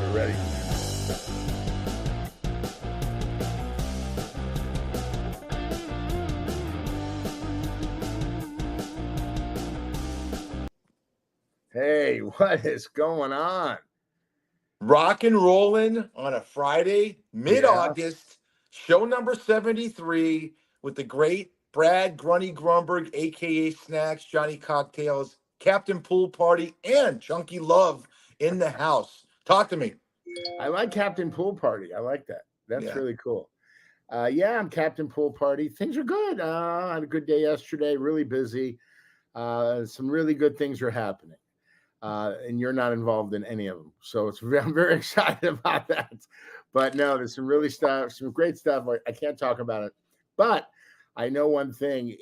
We're ready. Hey, what is going on? Rock and rolling on a Friday, mid-August, show number 73 with the great Brad Grunny Grunberg, a.k.a. Snacks, Johnny Cocktails, Captain Pool Party, and Chunky Love in the house. Talk to me. I like Captain Pool Party. I like that. That's really cool. I'm Captain Pool Party. Things are good. I had a good day yesterday, really busy. Some really good things are happening. And you're not involved in any of them. So I'm very excited about that. But no, there's some great stuff. I can't talk about it. But I know one thing.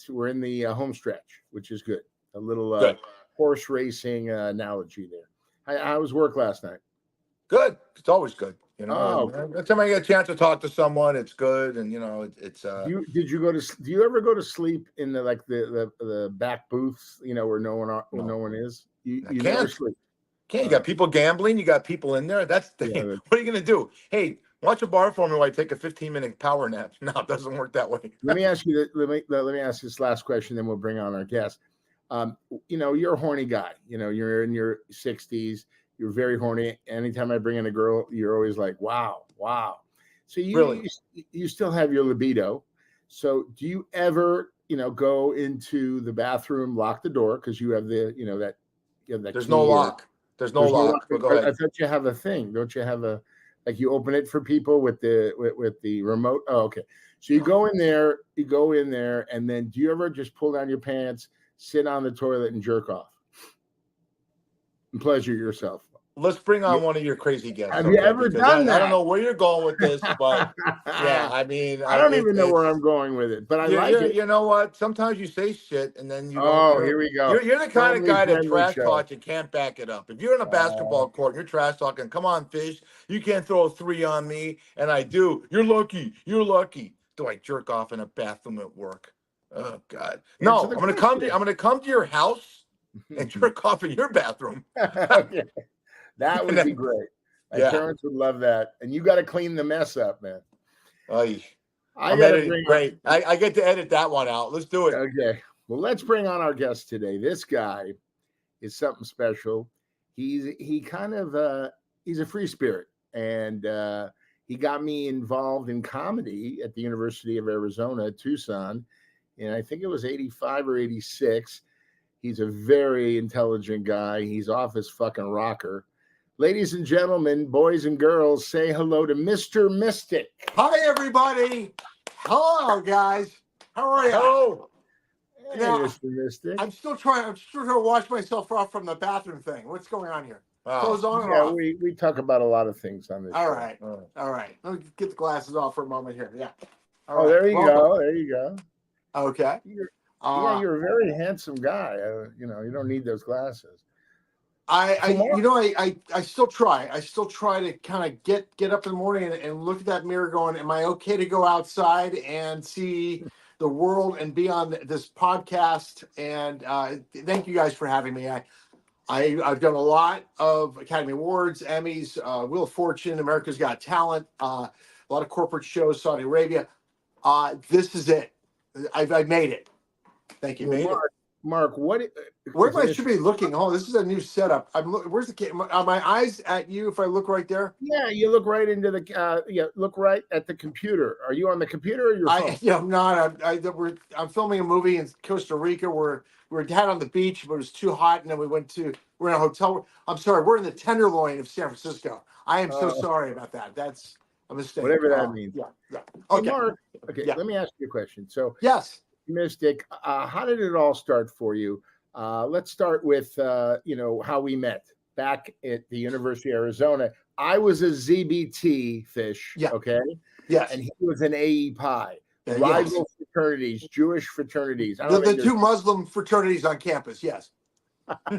We're in the home stretch, which is good. A little horse racing analogy there. How was work last night? Good. It's always good. You know, every time I get a chance to talk to someone, it's good. And, you know, it's. Do you ever go to sleep in the back booths, where no one is? You never sleep. You got people gambling. You got people in there. What are you going to do? Hey, watch a bar for me while I take a 15-minute power nap. No, it doesn't work that way. Let me ask you. Let me ask this last question, then we'll bring on our guest. You're a horny guy. You're in your 60s. You're very horny. Anytime I bring in a girl, you're always like, wow. So you still have your libido. So do you ever, go into the bathroom, lock the door because you have that. There's no lock. There's no lock. Go ahead. I thought you have a thing. Don't you have you open it for people with the remote? Oh, okay. So you go in there, and then do you ever just pull down your pants, sit on the toilet, and jerk off and pleasure yourself? Let's bring on one of your crazy guests. Have you ever done that? I don't know where you're going with this, but I mean, I don't even know where I'm going with it, but I like it. You know what? Sometimes you say shit and then you. Here we go. You're the kind of guy that trash talks and can't back it up. If you're in a basketball court and you're trash talking, come on, fish, you can't throw a 3 on me, and I do. You're lucky. Do I jerk off in a bathroom at work? Oh God, no! I'm gonna come to your house and jerk off in your bathroom. Okay. That would be great. My parents would love that. And you got to clean the mess up, man. I get to edit that one out. Let's do it. Okay. Well, let's bring on our guest today. This guy is something special. He's a free spirit. And he got me involved in comedy at the University of Arizona, Tucson. And I think it was 85 or 86. He's a very intelligent guy. He's off his fucking rocker. Ladies and gentlemen, boys and girls, say hello to Mr. Mystic. Hi, everybody. Hello, guys. How are you? Hello. Hey, Mr. Mystic. I'm still trying to wash myself off from the bathroom thing. What's going on here? Clothes on or off? We talk about a lot of things on this All show. right. All right. Let me get the glasses off for a moment here. Yeah. All right. There you go. There you go. Okay. You're a very handsome guy. You don't need those glasses. I still try. I still try to kind of get up in the morning and look at that mirror going, am I okay to go outside and see the world and be on this podcast? And thank you guys for having me. I've done a lot of Academy Awards, Emmys, Wheel of Fortune, America's Got Talent, a lot of corporate shows, Saudi Arabia. This is it. I've made it. Thank you. Mark, where I should be looking? Oh, this is a new setup. Where's the camera? Are my eyes at you if I look right there? Yeah, you look right into the. Look right at the computer. Are you on the computer or your phone? I'm not. I'm filming a movie in Costa Rica. We were down on the beach, but it was too hot, and then we're in a hotel. I'm sorry, we're in the Tenderloin of San Francisco. I am so sorry about that. That's a mistake. Whatever that means. Yeah. Okay. Hey, Mark. Okay. Yeah. Let me ask you a question. So yes. Mystic, how did it all start for you? Let's start with how we met back at the University of Arizona. I was a ZBT fish, okay? Yes. And he was an AE Pi. Rival fraternities, Jewish fraternities. The two Muslim fraternities on campus, yes.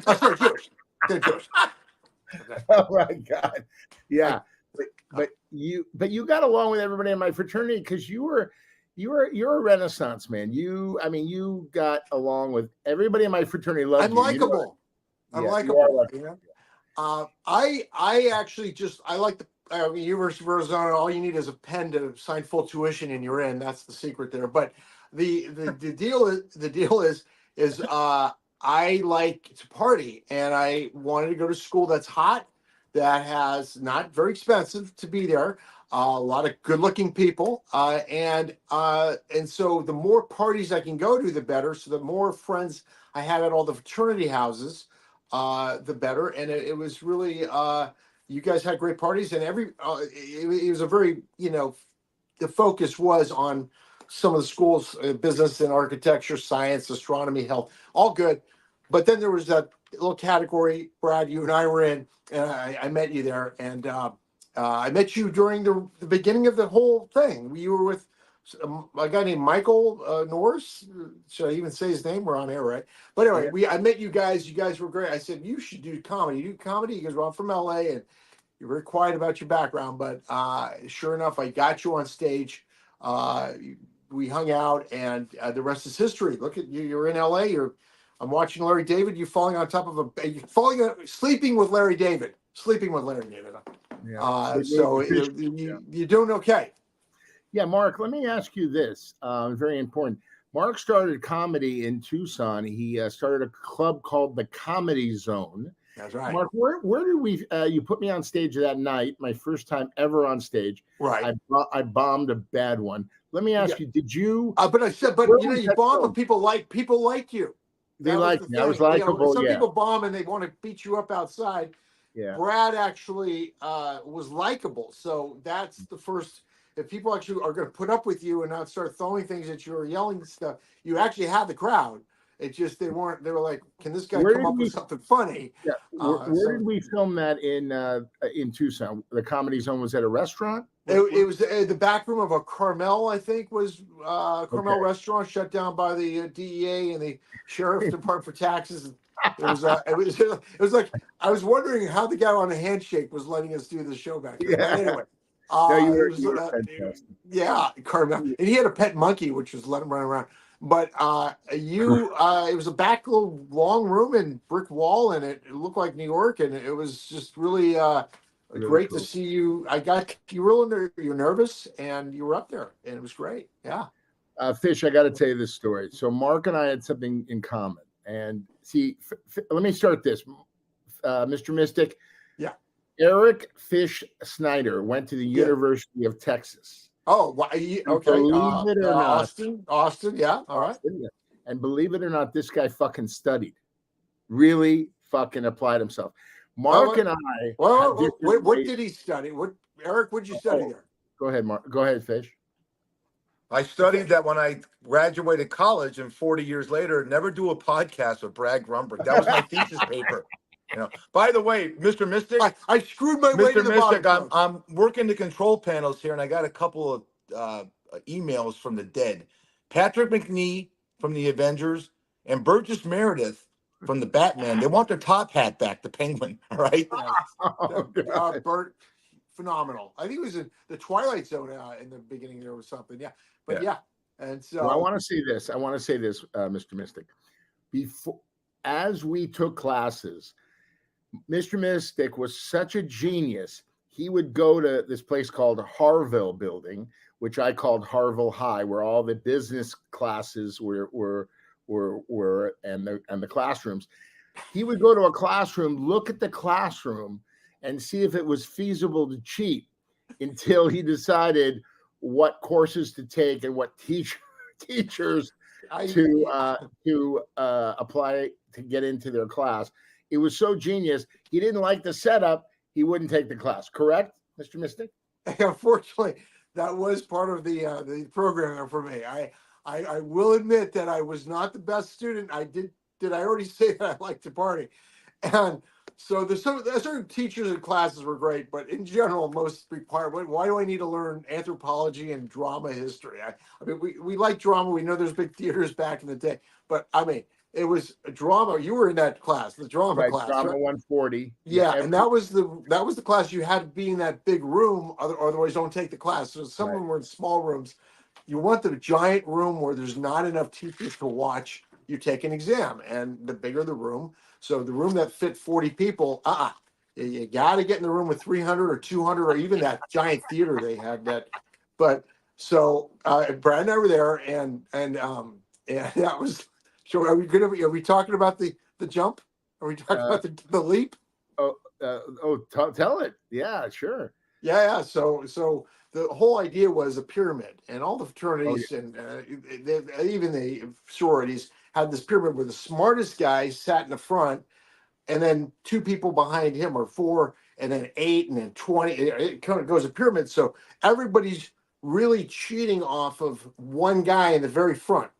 Sorry, Jewish. They're Jewish. Okay. Oh my God. Yeah. But you got along with everybody in my fraternity because you're a Renaissance man. You got along with everybody in my fraternity. I'm likable. I'm likable. I actually just I like the University of Arizona. All you need is a pen to sign full tuition, and you're in. That's the secret there. But the deal is I like to party, and I wanted to go to school that's hot, that has not very expensive to be there. A lot of good-looking people, and so the more parties I can go to, the better. So the more friends I had at all the fraternity houses, the better. And it was really, you guys had great parties, and it was a very, the focus was on some of the schools, business and architecture, science, astronomy, health, all good. But then there was that little category, Brad, you and I were in, and I met you there. And I met you during the beginning of the whole thing. You were with a guy named Michael Norris. Should I even say his name? We're on air, right? But anyway, I met you guys. You guys were great. I said, you should do comedy. You do comedy? He goes, well, I'm from LA, and you're very quiet about your background. But sure enough, I got you on stage. We hung out, and the rest is history. Look at you. You're in LA. I'm watching Larry David. You're falling on top of sleeping with Larry David. Sleeping with Larry David. Yeah. So you're doing okay. Yeah, Mark, let me ask you this. Very important. Mark started comedy in Tucson. He started a club called the Comedy Zone. That's right. Mark, where did we? You put me on stage that night, my first time ever on stage. Right. I bombed a bad one. Let me ask you: did you? But you bomb when people like you. They like me. I was likable. Some people bomb and they want to beat you up outside. Yeah. Brad actually was likable, so that's the first. If people actually are going to put up with you and not start throwing things at you or yelling stuff, you actually have the crowd. It's just they were like, can this guy come up with something funny? Yeah. Where did we film that in Tucson? The Comedy Zone was at a restaurant? It was the back room of a Carmel, I think, was Carmel restaurant shut down by the DEA and the sheriff's department for taxes. It was like I was wondering how the guy on the handshake was letting us do the show back there. Yeah. But anyway. You were fantastic. Yeah, Carmel, and he had a pet monkey, which was let him run around. But it was a back little long room and brick wall, and it looked like New York, and it was just really great to see you. You were you're nervous, and you were up there, and it was great. Yeah. Fish, I got to tell you this story. So Mark and I had something in common, and see, let me start this, Mr. Mystic. Yeah. Eric Fish Snyder went to the University of Texas. Oh, okay. Believe it or not, Austin. Yeah. All right. And believe it or not, this guy fucking studied, really fucking applied himself. Mark and I. What did he study? Eric? What did you study there? Go ahead, Mark. Go ahead, Fish. I studied that when I graduated college, and 40 years later, never do a podcast with Brad Grumberg. That was my thesis paper. By the way, Mr. Mystic, I screwed my way to the Mystic, bottom. I'm working the control panels here, and I got a couple of emails from the dead. Patrick McNee from the Avengers and Burgess Meredith from the Batman. They want their top hat back, the Penguin. All right. Bert, phenomenal. I think it was in the Twilight Zone in the beginning there was something. Yeah. But yeah. And so I want to say this. Mr. Mystic. As we took classes, Mr. Mystic was such a genius. He would go to this place called Harville Building, which I called Harville High, where all the business classes were and the classrooms. He would go to a classroom, look at the classroom, and see if it was feasible to cheat until he decided what courses to take and what teachers to apply to get into their class. It was so genius. He didn't like the setup. He wouldn't take the class. Correct, Mr. Mystic? Unfortunately, that was part of the program for me. I will admit that I was not the best student. Did I already say that I liked to party? And so there's certain teachers and classes were great, but in general, most require. Why do I need to learn anthropology and drama history? I mean, we like drama. We know there's big theaters back in the day, but I mean, it was a drama. You were in that class, the drama class, drama 140. Yeah, and that was the class you had to be in that big room. Otherwise, don't take the class. So some of them were in small rooms. You want the giant room where there's not enough teachers to watch. You take an exam, and the bigger the room. So the room that fit 40 people, You got to get in the room with 300 or 200 or even that giant theater they had. But so Brad and I were there, and that was. So are we talking about the jump? Are we talking about the leap? Tell it. Yeah, sure. Yeah. So the whole idea was a pyramid, and all the fraternities and even the sororities had this pyramid where the smartest guy sat in the front, and then 2 people behind him, or 4, and then 8, and then 20. It kind of goes a pyramid. So everybody's really cheating off of one guy in the very front,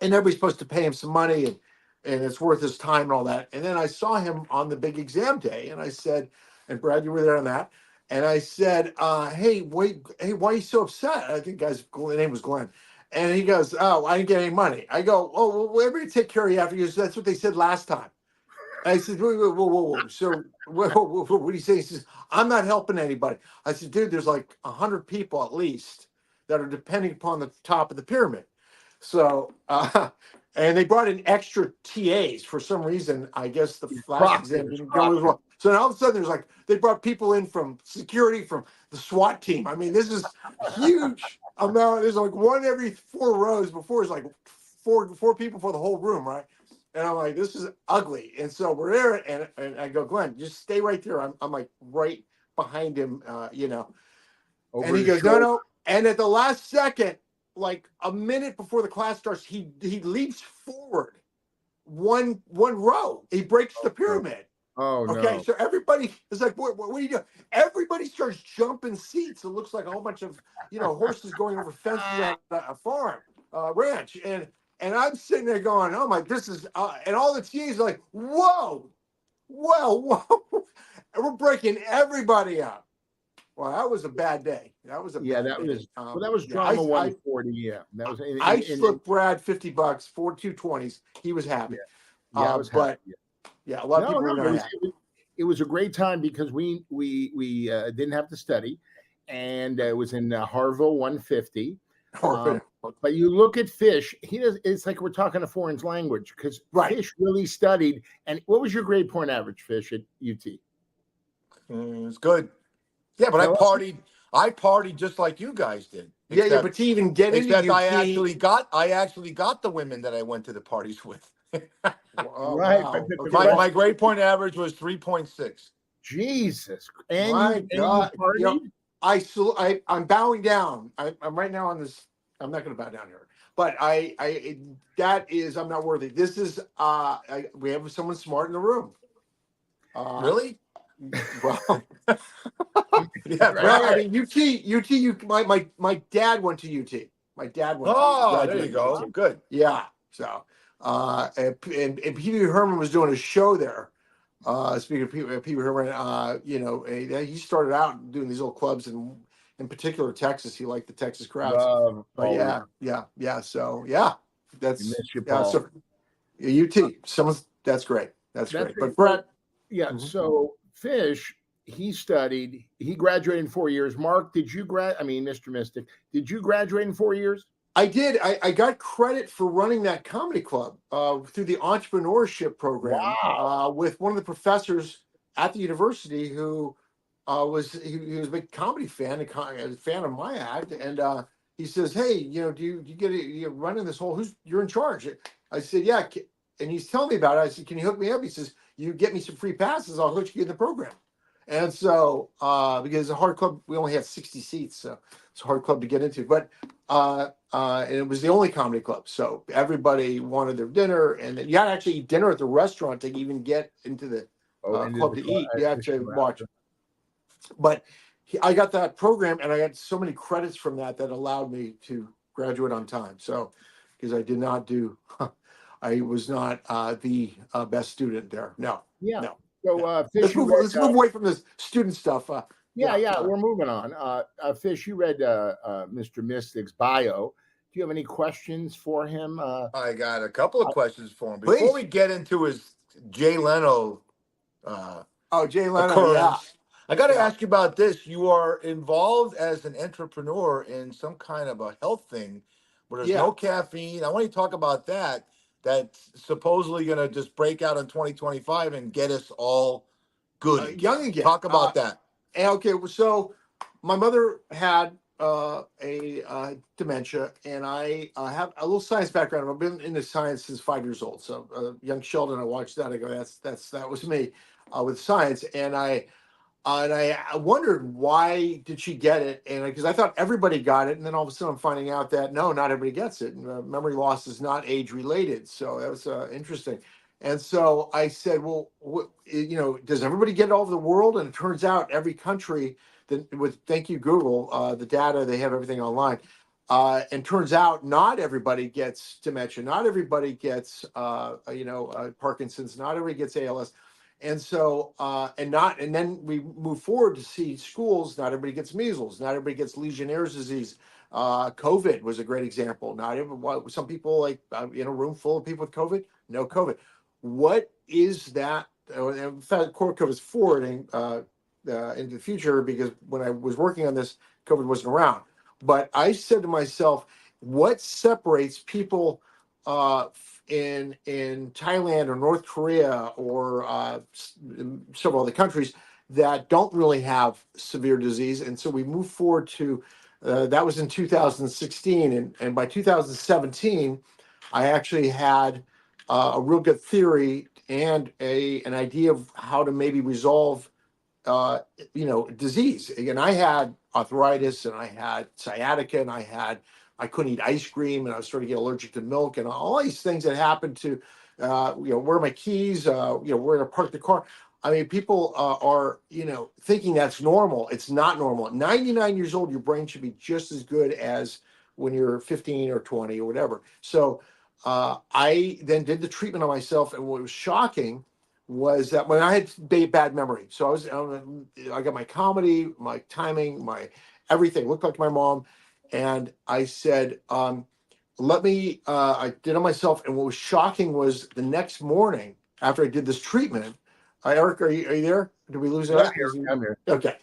and everybody's supposed to pay him some money, and it's worth his time and all that. And then I saw him on the big exam day, and I said, and Brad, you were there on that. And I said, hey, why are you so upset? I think guy's name was Glenn. And he goes, oh, I didn't get any money. I go, oh, well, everybody take care of you after. He goes, that's what they said last time. I said, whoa. So what do you say? He says, I'm not helping anybody. I said, dude, there's like 100 people at least that are depending upon the top of the pyramid. So, and they brought in extra TAs for some reason. I guess the last exam didn't go as well. So now all of a sudden they brought people in from security, from the SWAT team. I mean, this is huge amount. There's like one every 4 rows. Before it's like four people for the whole room, right? And I'm like, this is ugly. And so we're there, and I go, Glenn, just stay right there. I'm like right behind him, and he goes, no. And at the last second, like a minute before the class starts, he leaps forward one row. He breaks the pyramid. Oh, no. Okay, so everybody is like, what are you doing? Everybody starts jumping seats. It looks like a whole bunch of horses going over fences at a farm, ranch, and I'm sitting there going, oh my, this is, and all the TAs are like, whoa, and we're breaking everybody up. Well, that was a bad day. That was a bad that day. was that was drama 140. Yeah, that was. I slipped Brad $50 for 2 20s. He was happy. Yeah, I was happy. Yeah, a lot of people were not happy. It was a great time because we didn't have to study, and it was in Harville 150. But you look at Fish, it's like we're talking a foreign language because Fish really studied. And what was your grade point average, Fish, at UT? It was good. Yeah, but I partied just like you guys did. Except, but to even get into UT, I actually got the women that I went to the parties with. Right. Wow. My grade point average was 3.6. Jesus. And I'm bowing down. I'm right now on this. I'm not going to bow down here. But I'm not worthy. This is we have someone smart in the room. Really? Well, yeah. Well, I mean, UT. My dad went to UT. My dad went. There you go. UT. Good. Yeah. So, and Peter Herman was doing a show there. Speaking of Peter Herman, he started out doing these little clubs, and in particular Texas. He liked the Texas crowds. Yeah. So that's So UT. That's great. That's great. But Brett. Yeah. Mm-hmm. So Fish, he studied. He graduated in 4 years. Mark, Mr. Mystic, did you graduate in 4 years? I did. I got credit for running that comedy club through the entrepreneurship program. Wow. With one of the professors at the university who was a big comedy fan, a fan of my act, and he says, "Hey, do you get it? You're running this whole. you're in charge?" I said, "Yeah," and he's telling me about it. I said, "Can you hook me up?" He says, "You get me some free passes, I'll hook you in the program." And so, because the hard club, we only had 60 seats, so it's a hard club to get into. But and it was the only comedy club, so everybody wanted their dinner, and you had to actually eat dinner at the restaurant to even get into the club to eat. You had to watch. But I got that program, and I got so many credits from that allowed me to graduate on time. So, because I did not do. I was not the best student there. No. So Fish, let's move away from this student stuff. We're moving on. Fish, you read Mr. Mystic's bio. Do you have any questions for him? I got a couple of questions for him. Before we get into his Jay Leno Jay Leno, occurrence, I got to ask you about this. You are involved as an entrepreneur in some kind of a health thing where there's no caffeine. I want you to talk about that's supposedly going to just break out in 2025 and get us all good again. Young again. Talk about that. Okay, so my mother had dementia, and I have a little science background. I've been into science since 5 years old. So young Sheldon, I watched that. I go, that was me with science, and I wondered, why did she get it? And because I thought everybody got it, and then all of a sudden I'm finding out that no, not everybody gets it. And, memory loss is not age related, so that was interesting. And so I said, well, does everybody get it all over the world? And it turns out every country, thank you Google, the data, they have everything online. And turns out not everybody gets dementia, not everybody gets Parkinson's, not everybody gets ALS. And so, and then we move forward to see schools. Not everybody gets measles. Not everybody gets Legionnaire's disease. COVID was a great example. Not everyone. Some people, like in a room full of people with COVID, no COVID. What is that? In fact, COVID is forwarding into the future, because when I was working on this, COVID wasn't around. But I said to myself, what separates people in Thailand or North Korea or several other countries that don't really have severe disease? And so we moved forward to that was in 2016, and by 2017 I actually had a real good theory and an idea of how to maybe resolve disease. Again, I had arthritis, and I had sciatica, and I couldn't eat ice cream, and I was starting to get allergic to milk, and all these things that happened to, where are my keys, where to park the car. I mean, people are, thinking that's normal. It's not normal. At 99 years old, your brain should be just as good as when you're 15 or 20 or whatever. So I then did the treatment on myself, and what was shocking was that when I had bad memory, so I got my comedy, my timing, my everything looked like my mom, and I said, I did it myself, and what was shocking was the next morning after I did this treatment, Eric, are you there? Did we lose Eric? I'm here. Okay.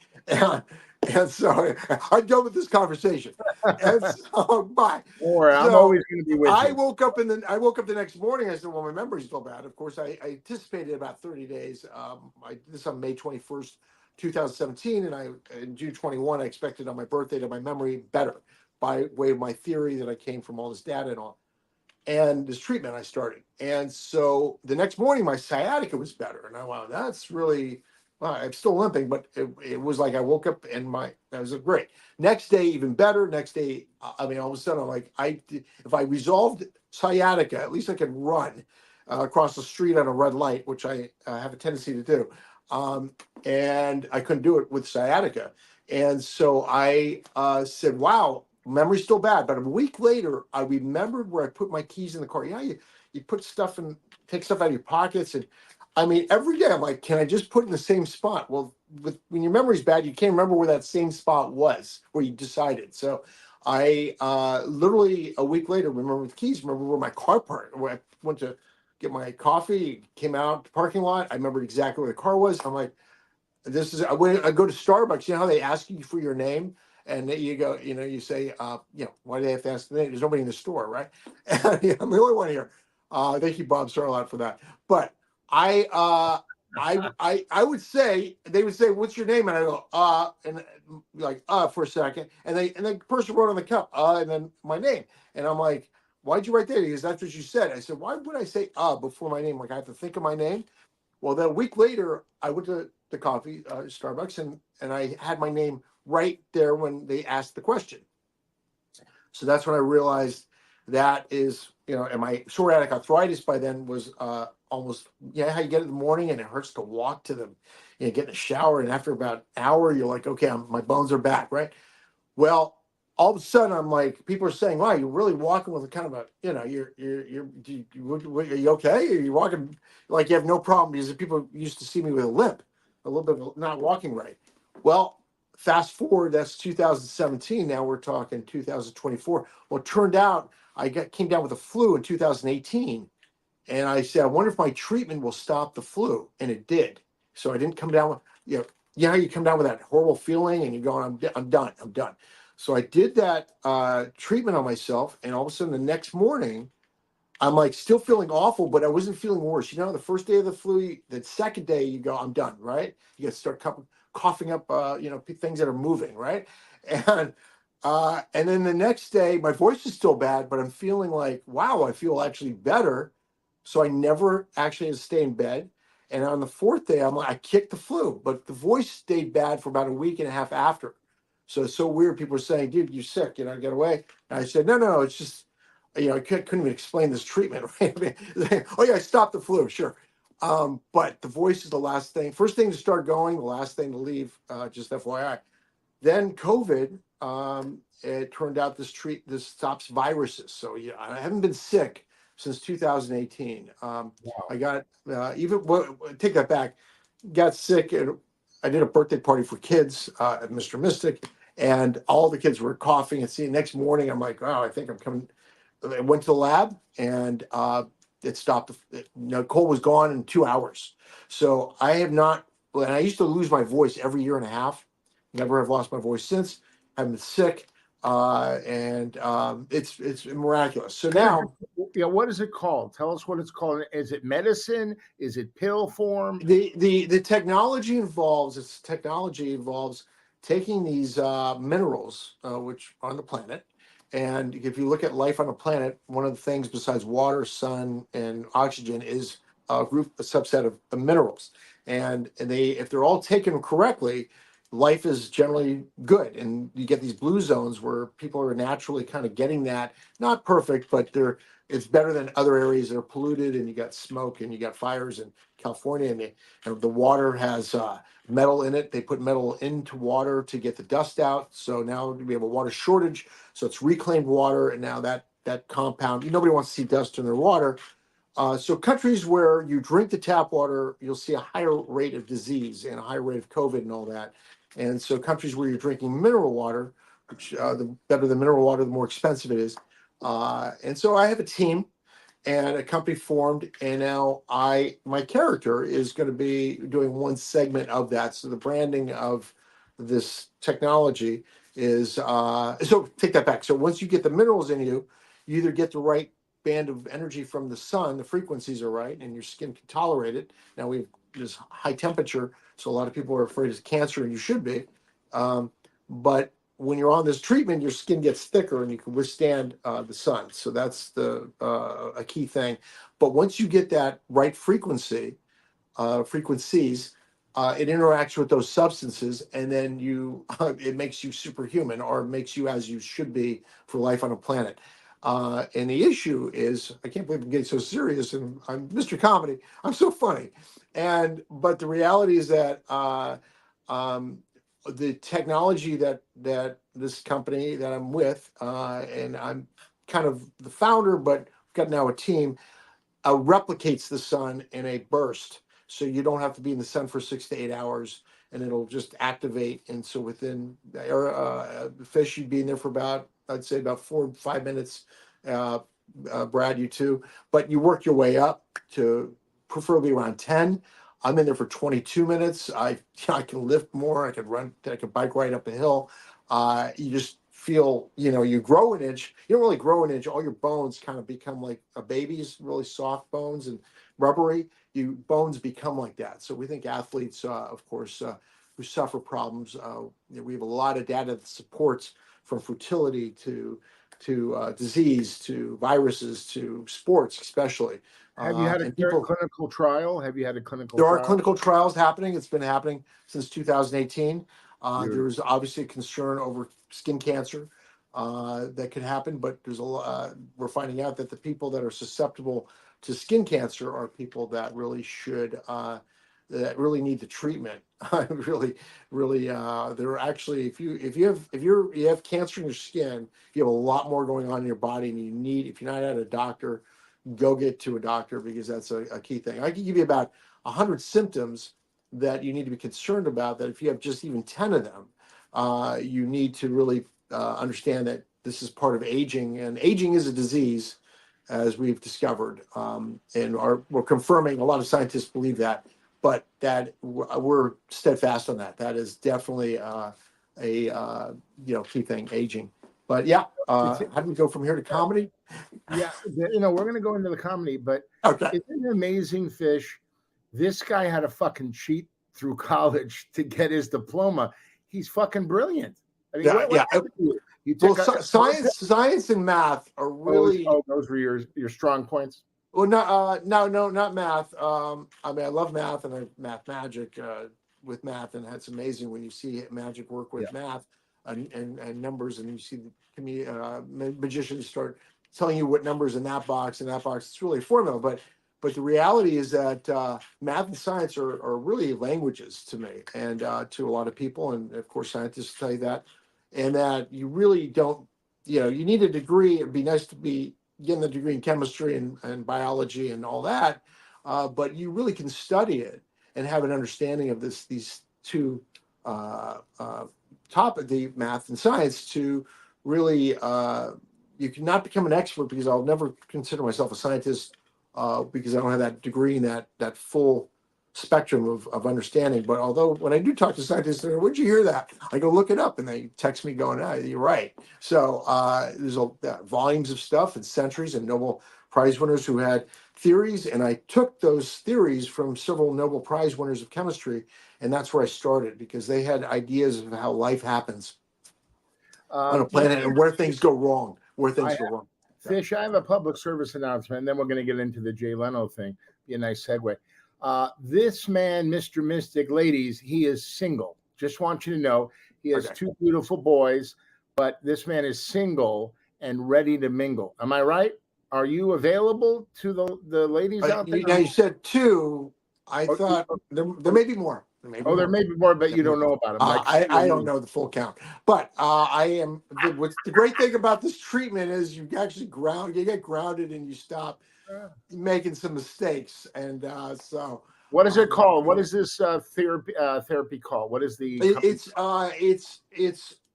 And so I'm done with this conversation. And so bye. Don't worry, I'm So always going to be with I you. woke up the next morning. I said, well, my memory's still bad. Of course, I anticipated about 30 days. This on May 21st, 2017, and in June 21, I expected on my birthday to my memory better by way of my theory that I came from all this data and all. And this treatment I started. And so the next morning, my sciatica was better. And I went, that's really, well, I'm still limping, but it was like I woke up and that was great. Next day, even better. Next day, all of a sudden, I'm like, if I resolved sciatica, at least I could run across the street on a red light, which I have a tendency to do. And I couldn't do it with sciatica. And so I said, wow, memory's still bad. But a week later, I remembered where I put my keys in the car. You put stuff take stuff out of your pockets. And I mean, every day I'm like, can I just put it in the same spot? Well, when your memory's bad, you can't remember where that same spot was, where you decided. So I literally a week later remember the keys, remember where my car parked, where I went to get my coffee, came out the parking lot. I remembered exactly where the car was. I'm like, I go to Starbucks, you know how they ask you for your name? And then you go, you say, why do they have to ask the name? There's nobody in the store, right? And, I'm the only one here. Thank you, Bob Sarlot, for that. But I would say, they would say, what's your name? And I go, and like, for a second. And the person wrote on the cup, and then my name. And I'm like, why'd you write there? Because that's what you said. I said, why would I say, before my name? Like, I have to think of my name. Well, then a week later, I went to the Starbucks, and I had my name right there when they asked the question. So that's when I realized that is, and my psoriatic arthritis by then was almost, how you get it in the morning and it hurts to walk to get in the shower. And after about an hour, you're like, okay, my bones are back, right? Well, all of a sudden I'm like, people are saying, wow, you're really walking with a kind of a, are you okay? Are you walking like you have no problem? Because people used to see me with a limp, a little bit of not walking right. Well, fast forward, that's 2017. Now we're talking 2024. Well, it turned out came down with a flu in 2018. And I said, I wonder if my treatment will stop the flu. And it did. So I didn't come down with, how you come down with that horrible feeling and you're going, I'm done. So I did that treatment on myself. And all of a sudden the next morning, I'm like still feeling awful, but I wasn't feeling worse. The first day of the flu, the second day you go, I'm done, right? You got to start coughing up, things that are moving, right? And then the next day, my voice is still bad, but I'm feeling like, wow, I feel actually better. So I never actually had to stay in bed. And on the fourth day, I'm like, I kicked the flu, but the voice stayed bad for about a week and a half after. So it's so weird. People are saying, dude, you're sick, get away. And I said, no, it's just, I couldn't even explain this treatment, right? Oh yeah, I stopped the flu, sure. But the voice is the last thing, first thing to start going, the last thing to leave, just FYI. Then COVID, it turned out this stops viruses. So yeah, I haven't been sick since 2018. Wow. I got take that back. Got sick and I did a birthday party for kids at Mr. Mystic, and all the kids were coughing. And see, next morning I'm like, oh, I think I'm coming. I went to the lab and it stopped. Cold was gone in 2 hours. So I have not. And I used to lose my voice every year and a half. Never have lost my voice since. I've been sick, and it's miraculous. So now, what is it called? Tell us what it's called. Is it medicine? Is it pill form? the technology involves taking these minerals, which are on the planet. And if you look at life on the planet, one of the things besides water, sun, and oxygen is a subset of the minerals. And if they're all taken correctly, life is generally good. And you get these blue zones where people are naturally kind of getting that, not perfect, but it's better than other areas that are polluted, and you got smoke and you got fires in California, and the water has metal in it. They put metal into water to get the dust out. So now we have a water shortage. So it's reclaimed water, and now that compound, nobody wants to see dust in their water. So countries where you drink the tap water, you'll see a higher rate of disease and a higher rate of COVID and all that. And so countries where you're drinking mineral water, which the better the mineral water, the more expensive it is. And so I have a team and a company formed, and now my character is going to be doing one segment of that. So the branding of this technology is so take that back. So once you get the minerals in you, you either get the right band of energy from the sun, the frequencies are right, and your skin can tolerate it. Now we have this high temperature, so a lot of people are afraid of cancer, and you should be. But when you're on this treatment, your skin gets thicker and you can withstand the sun. So that's a key thing. But once you get that right frequencies, it interacts with those substances, and then it makes you superhuman, or makes you as you should be for life on a planet. And the issue is, I can't believe I'm getting so serious, and I'm Mr. Comedy. I'm so funny, but the reality is that the technology that this company that I'm with, and I'm kind of the founder, but we've got now a team, replicates the sun in a burst. So you don't have to be in the sun for 6 to 8 hours, and it'll just activate. And so within the fish, you'd be in there for I'd say about 4 to 5 minutes. Brad, you too, but you work your way up to preferably around 10. I'm in there for 22 minutes. I can lift more. I can run. I can bike right up a hill. You just feel, you grow an inch. You don't really grow an inch. All your bones kind of become like a baby's, really soft bones and rubbery. Bones become like that. So we think athletes, of course, who suffer problems, we have a lot of data that supports from fertility to disease to viruses to sports, especially. Have you had a And people, clinical trial? Have you had a clinical there are trial? clinical trials happening. It's been happening since 2018. Beautiful. There's obviously a concern over skin cancer that could happen, but there's a lot. We're finding out that the people that are susceptible to skin cancer are people that really should that really need the treatment. Really, they're actually, if you have cancer in your skin, you have a lot more going on in your body, and if you're not at a doctor, go get to a doctor, because that's a key thing. I can give you about 100 symptoms that you need to be concerned about, that if you have just even 10 of them, you need to really understand that this is part of aging, and aging is a disease, as we've discovered, and we're confirming. A lot of scientists believe that, but that we're steadfast on that. That is definitely a key thing, aging. But yeah, how do we go from here to comedy? Yeah, we're going to go into the comedy, but Okay. isn't it amazing, Fish? This guy had to fucking cheat through college to get his diploma. He's fucking brilliant. I mean, what happened to you? You took science and math are really. Those were your strong points. Well, no, not math. I mean, I love math and math magic with math, and it's amazing when you see magic work with math and numbers, and you see the magicians start telling you what numbers in that box. It's really a formula, but the reality is that math and science are really languages to me and to a lot of people, and of course scientists tell you that, and that you really don't. You need a degree. It'd be nice to be getting the degree in chemistry and biology and all that, but you really can study it and have an understanding of these two topic, the math and science, to really you cannot become an expert, because I'll never consider myself a scientist because I don't have that degree and that full spectrum of understanding. But although when I do talk to scientists, where'd you hear that? I go look it up, and they text me going, you're right. So there's volumes of stuff and centuries and Nobel Prize winners who had theories, and I took those theories from several Nobel Prize winners of chemistry, and that's where I started, because they had ideas of how life happens on a planet and where things go wrong, Fish, I have a public service announcement, and then we're going to get into the Jay Leno thing. Be a nice segue. This man, Mr. Mystic, ladies, he is single. Just want you to know, he has two beautiful boys, but this man is single and ready to mingle. Am I right? Are you available to the ladies out there? Now you said two. I thought there may be more. There may be more, but you don't know about them. I don't know the full count, but I am. What's the great thing about this treatment is you actually you get grounded, and you stop making some mistakes. And so, what is it called? What is this therapy called? What is the? It's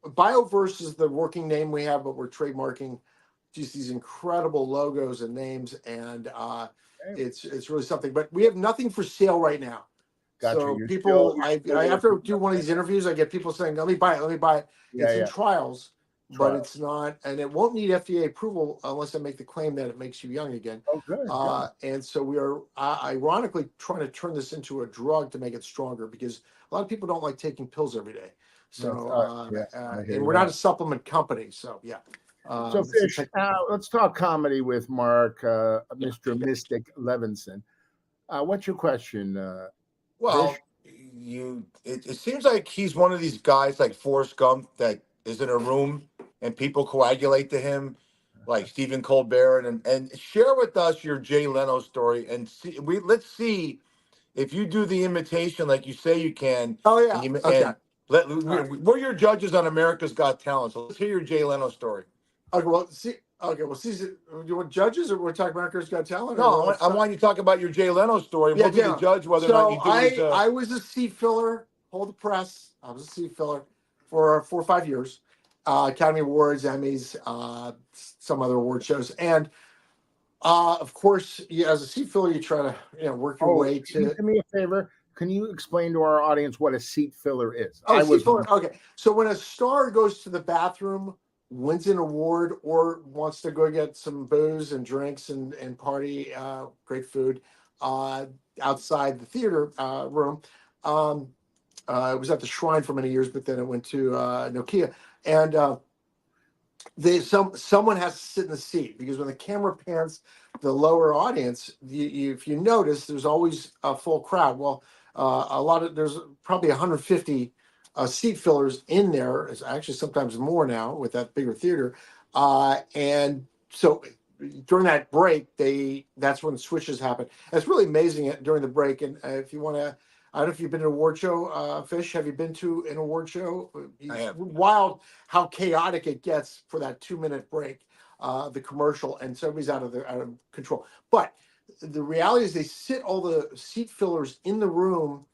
BioVerse is the working name we have, but we're trademarking just these incredible logos and names, and it's really something. But we have nothing for sale right now. Gotcha. So people, after I do one of these interviews, I get people saying, "Let me buy it." It's in trials, but it's not, and it won't need FDA approval unless I make the claim that it makes you young again. Oh, good. And so we are ironically trying to turn this into a drug to make it stronger, because a lot of people don't like taking pills every day. So and we're not a supplement company, so yeah. So Fish, let's talk comedy with Marc, Mr. Mystic Levinson. What's your question? Well, it seems like he's one of these guys like Forrest Gump that is in a room and people coagulate to him, like Stephen Colbert, and share with us your Jay Leno story, and let's see if you do the imitation like you say you can. Oh yeah. We're your judges on America's Got Talent, so let's hear your Jay Leno story. Okay, well, you want judges, or we're talking about America's Got Talent? No, I want you to talk about your Jay Leno story. We'll be the judge whether or not you do I was a seat filler, hold the press. I was a seat filler for 4 or 5 years. Academy Awards, Emmys, some other award shows. And of course, as a seat filler, you try to work your way to. Can you do me a favor? Can you explain to our audience what a seat filler is? Okay. So when a star goes to the bathroom, wins an award, or wants to go get some booze and drinks and party, great food outside the theater room. It was at the Shrine for many years, but then it went to Nokia. And someone has to sit in the seat, because when the camera pans the lower audience, if you notice, there's always a full crowd. Well, there's probably 150 seat fillers in there. It's actually sometimes more now with that bigger theater. And so during that break, that's when switches happen. And it's really amazing during the break. And if you want to, I don't know if you've been to an award show, Fish. Have you been to an award show? I have. Wild how chaotic it gets for that 2-minute break, the commercial, and so everybody's out of control. But the reality is they sit all the seat fillers in the room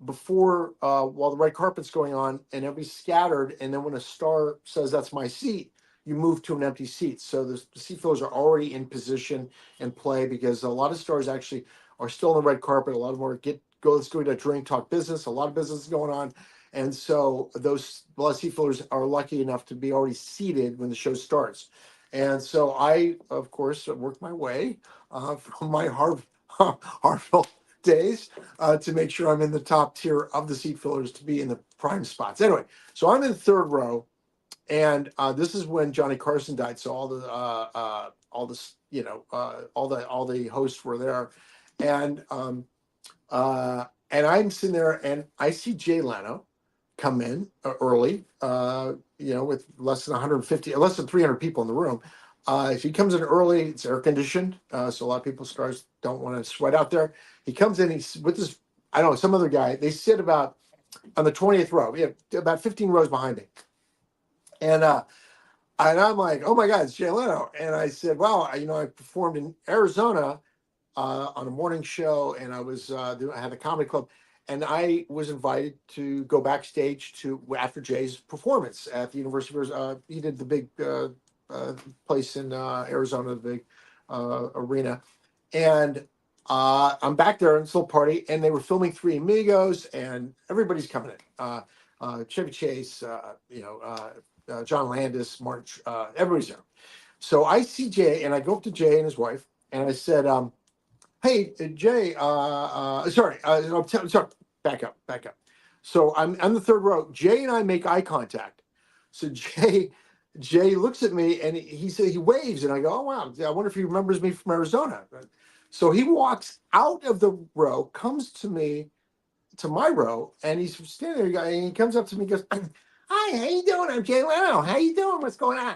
before while the red carpet's going on, and everybody's scattered. And then when a star says, "That's my seat," you move to an empty seat. So the seat fillers are already in position and play, because a lot of stars actually are still on the red carpet. A lot of them go, let's go get a drink, talk business. A lot of business is going on. And so a lot of seat fillers are lucky enough to be already seated when the show starts. And so I, of course, worked my way from my Harville days to make sure I'm in the top tier of the seat fillers to be in the prime spots. Anyway, so I'm in the third row, and this is when Johnny Carson died. So all the hosts were there, and I'm sitting there, and I see Jay Leno come in early, with less than 150, less than 300 people in the room. If he comes in early, it's air conditioned, so a lot of people stars don't want to sweat out there. He comes in, he's with this, I don't know, some other guy. They sit about on the 20th row. We have about 15 rows behind me, and I'm like, oh my God, it's Jay Leno. And I said, wow, I performed in Arizona on a morning show, and I had a comedy club, and I was invited to go backstage after Jay's performance at the University of Arizona. He did the big place in Arizona, the big arena, and I'm back there in this little party, and they were filming Three Amigos, and everybody's coming in. Chevy Chase, John Landis, March, everybody's there. So I see Jay, and I go up to Jay and his wife, and I said, hey, Jay, sorry, back up. So I'm on the third row. Jay and I make eye contact. So Jay looks at me, and he waves, and I go, oh, wow, I wonder if he remembers me from Arizona. So he walks out of the row, comes to my row, and he's standing there, and he comes up to me and goes, hi, how you doing? I'm Jay Leno. How you doing? What's going on?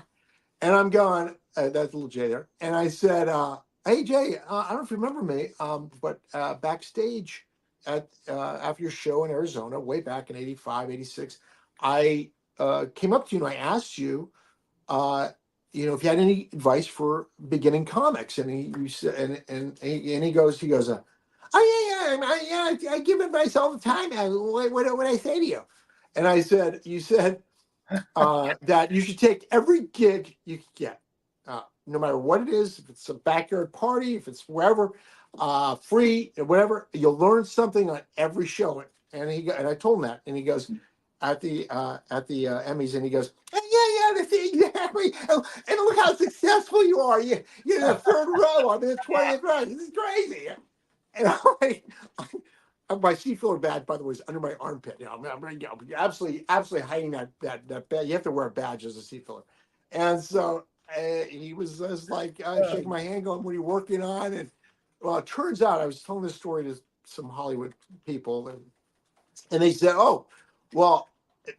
And I'm going, that's a little Jay there. And I said, hey, Jay, I don't know if you remember me, but backstage after your show in Arizona, way back in 85, 86, I came up to you and I asked you, if you had any advice for beginning comics. And he said, and he goes, oh, yeah, I give advice all the time. What would I say to you? And I said, you said that you should take every gig you can get. No matter what it is, if it's a backyard party, if it's wherever, free, whatever, you'll learn something on every show. And I told him that, and he goes at the Emmys, and he goes, yeah, that's exactly. And look how successful you are. You're in the third row. I'm in the 20th row. This is crazy. And I'm like, my seat filler badge, by the way, is under my armpit. I'm absolutely hiding that badge. You have to wear a badge as a seat filler. And so he was just like shaking my hand, going, "What are you working on?" And well, it turns out I was telling this story to some Hollywood people, and they said, "Oh, well,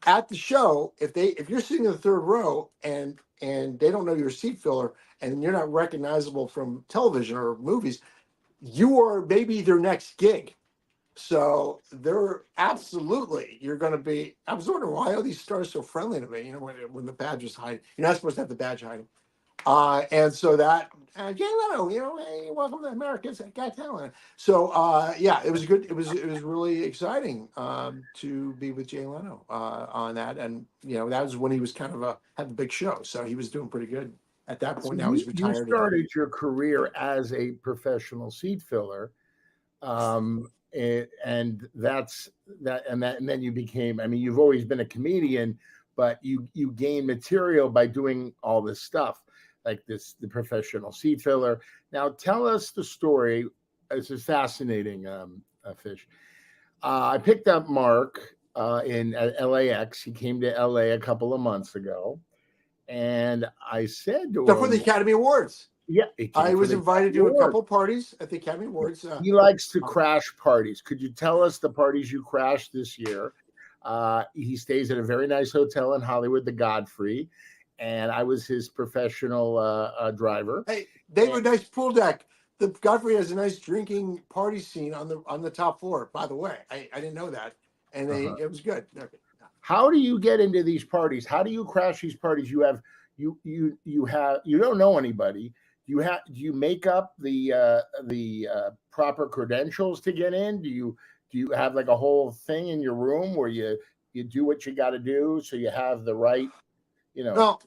at the show, if you're sitting in the third row and they don't know you're a seat filler and you're not recognizable from television or movies, you are maybe their next gig." So they're absolutely, you're going to be. I was wondering, why are these stars so friendly to me? When the badge is hiding, you're not supposed to have the badge hiding. And so that Jay Leno, hey, welcome to America's Got Talent. So yeah, it was good. It was really exciting to be with Jay Leno on that, and that was when he was kind of had the big show, so he was doing pretty good at that point. So now he's retired. You started your career as a professional seat filler. And that's that, and then you became. I mean, you've always been a comedian, but you gain material by doing all this stuff, like the professional seat filler. Now, tell us the story. This is fascinating, Fish. I picked up Mark at LAX. He came to LA a couple of months ago, and I said to him, for the Academy Awards. Yeah, I was invited to a couple parties at the Academy Awards. He likes to crash parties. Could you tell us the parties you crashed this year? He stays at a very nice hotel in Hollywood, the Godfrey, and I was his professional driver. Hey, they have a nice pool deck. The Godfrey has a nice drinking party scene on the top floor. By the way, I didn't know that, and it was good. Okay. How do you get into these parties? How do you crash these parties? You don't know anybody. Do you make up the proper credentials to get in? Do you have like a whole thing in your room where you do what you got to do so you have the right, Well,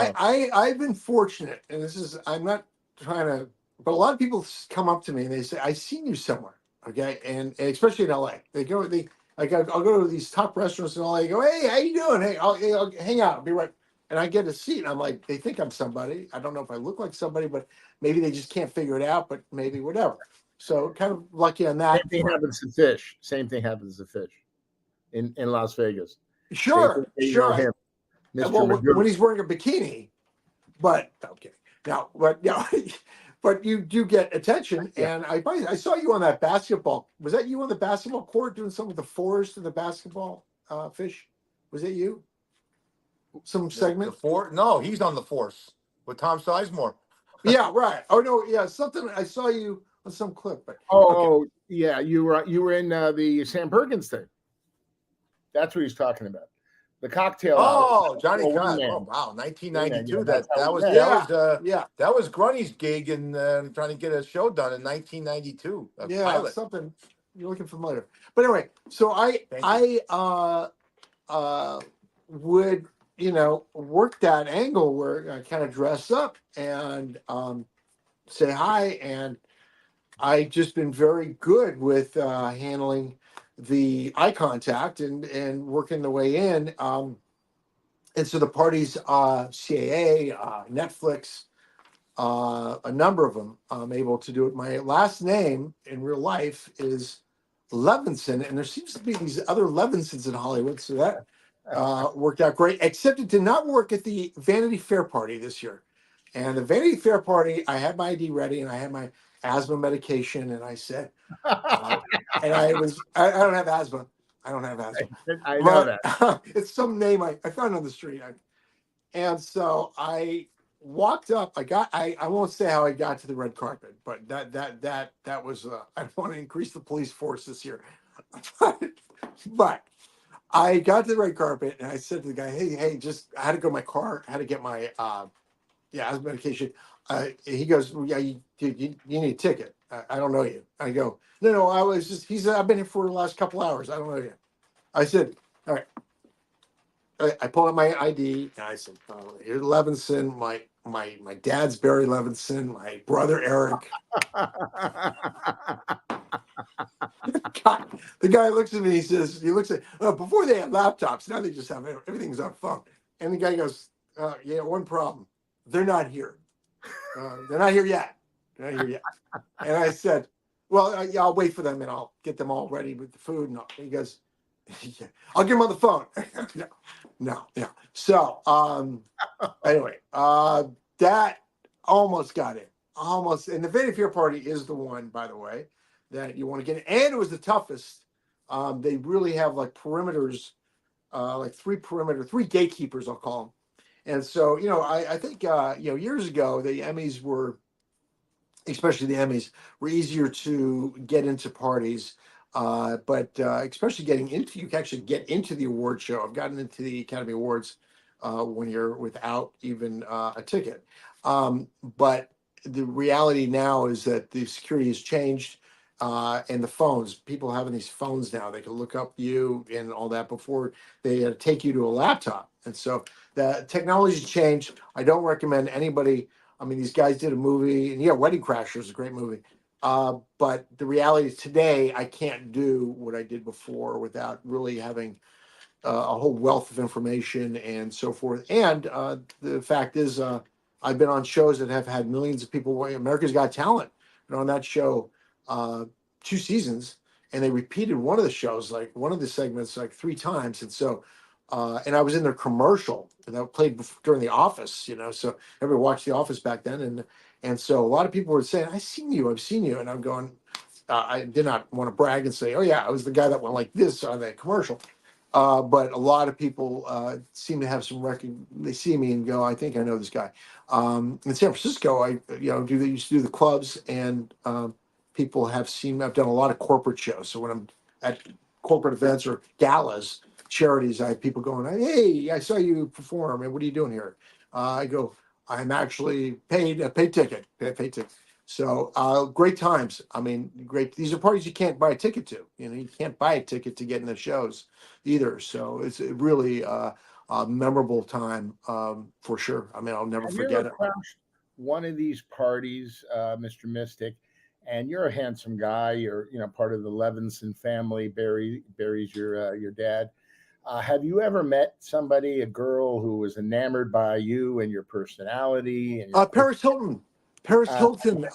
I've been fortunate, and I'm not trying to, but a lot of people come up to me and they say, "I've seen you somewhere." Okay, and especially in LA, I'll go to these top restaurants in LA. Go, hey, how you doing? Hey, I'll hang out. I'll be right. And I get a seat. And I'm like, they think I'm somebody. I don't know if I look like somebody, but maybe they just can't figure it out. But maybe whatever. So kind of lucky on that. Same thing happens to Fish. Same thing happens to Fish in Las Vegas. Sure, sure. Him, Mr. Well, Magoo. when he's wearing a bikini, but okay. Now, but yeah, but you do get attention. Yeah. And I saw you on that basketball. Was that you on the basketball court doing something with the Forest and the basketball Fish? Was it you? Some segment? No, he's on the Force with Tom Sizemore. Yeah, right. Oh no, yeah, something. I saw you on some clip. But okay. Yeah, you were in the Sam Perkins thing. That's what he's talking about. The cocktail. Oh, Johnny Conn. Oh, wow, 1992. Yeah, that was Grunny's gig and trying to get a show done in 1992. Pilot. Something. You're looking familiar. But anyway, so I would work that angle where I kind of dress up and say hi, and I just been very good with handling the eye contact and working the way in. And so the parties, CAA, Netflix, a number of them, I'm able to do it. My last name in real life is Levinson, and there seems to be these other Levinsons in Hollywood, so that worked out great, except it did not work at the Vanity Fair party this year. And the Vanity Fair party, I had my ID ready, and I had my asthma medication, and I said, and I don't have asthma. I don't have asthma. I know that. It's some name I found on the street. And so I walked up. I won't say how I got to the red carpet, but that was I don't want to increase the police force this year. but I got to the red carpet and I said to the guy, hey, just I had to go to my car, I had to get my asthma medication. He goes, well, yeah, you need a ticket. I don't know you. I go, no, I was just, he said, I've been here for the last couple hours. I don't know you. I said, all right. I pulled out my ID and I said, here's Levinson, my dad's Barry Levinson, my brother Eric. The guy looks at me, he looks at, before they had laptops, now they just have everything's on phone. And the guy goes, yeah, one problem. They're not here. They're not here yet. And I said, well, yeah, I'll wait for them and I'll get them all ready with the food. And he goes, yeah, I'll get him on the phone. No. So anyway, that almost got it. Almost. And the Vanity Fair party is the one, by the way, that you want to get in. And it was the toughest. They really have like perimeters, like three gatekeepers, I'll call them. And so, I think, years ago, the Emmys were, especially the Emmys, were easier to get into parties. But especially you can actually get into the award show. I've gotten into the Academy Awards when you're without even a ticket. But the reality now is that the security has changed. And the phones, people having these phones now, they can look up you and all that before they take you to a laptop. And so the technology changed. I don't recommend anybody. I mean, these guys did a movie, and Wedding Crashers is a great movie. But the reality is today, I can't do what I did before without really having a whole wealth of information and so forth. And the fact is, I've been on shows that have had millions of people. America's Got Talent, and on that show, 2 seasons, and they repeated one of the shows, like one of the segments, like 3 times. And so, and I was in their commercial that I played during The Office, so everybody watched The Office back then. And so a lot of people were saying, I've seen you. And I'm going, I did not want to brag and say, oh yeah, I was the guy that went like this on that commercial. But a lot of people seem to have some they see me and go, I think I know this guy. In San Francisco, I used to do the clubs, and people have seen, I've done a lot of corporate shows. So when I'm at corporate events or galas, charities, I have people going, hey, I saw you perform, and what are you doing here? I go, I'm actually paid ticket. So great times. I mean, great. These are parties you can't buy a ticket to. You can't buy a ticket to get in the shows either. So it's really a memorable time for sure. I mean, I'll never forget it. Crashed one of these parties, Mr. Mystic, and you're a handsome guy. You're, part of the Levinson family. Barry's your dad. Have you ever met somebody, a girl who was enamored by you and your personality and your Paris Hilton. Paris Hilton.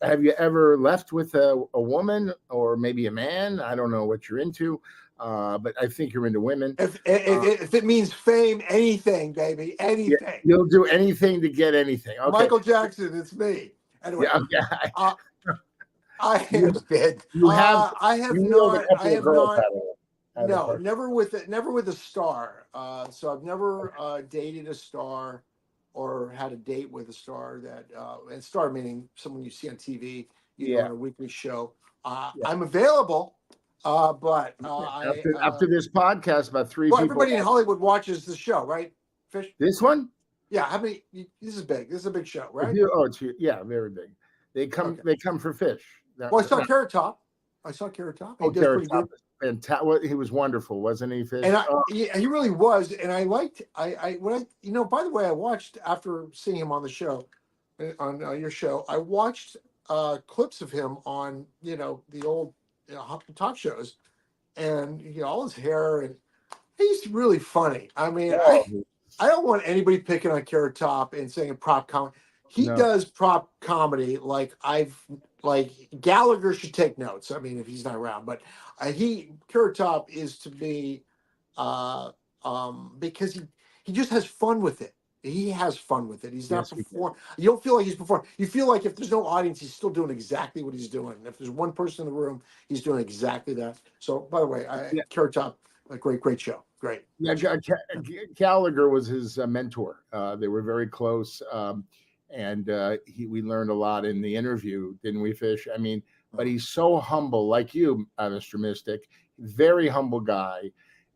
have you ever left with a woman or maybe a man? I don't know what you're into, but I think you're into women. If it means fame, anything, baby, anything. Yeah, you'll do anything to get anything. Okay. Michael Jackson, it's me. Anyway, yeah. I have never with a star. So I've never dated a star or had a date with a star and star meaning someone you see on TV, on a weekly show. I'm available, but after this podcast, about 3 people. Everybody in Hollywood watches the show, right? Fish. This one? Yeah. How many? This is big. This is a big show, right? It's very big. They come. Okay. They come for Fish. I saw Carrot Top. Carrot Top. Carrot Top. Fantastic. He was wonderful, wasn't he, Fish? And he really was. And I liked. By the way, I watched after seeing him on the show, on your show. I watched clips of him on the old talk shows, and all his hair, and he's really funny. I mean, I don't want anybody picking on Carrot Top and saying prop comedy. He does prop comedy like Gallagher should take notes. I mean, if he's not around, but Carrot Top is to me because he just has fun with it. He has fun with it. He's not performing. You don't feel like he's performing. You feel like if there's no audience, he's still doing exactly what he's doing. If there's one person in the room, he's doing exactly that. So, by the way, Carrot Top, a great show. Great. Yeah, Gallagher was his mentor. They were very close, and we learned a lot in the interview, didn't we, Fish? I mean, but he's so humble, like you, Mr. Mystic. Very humble guy,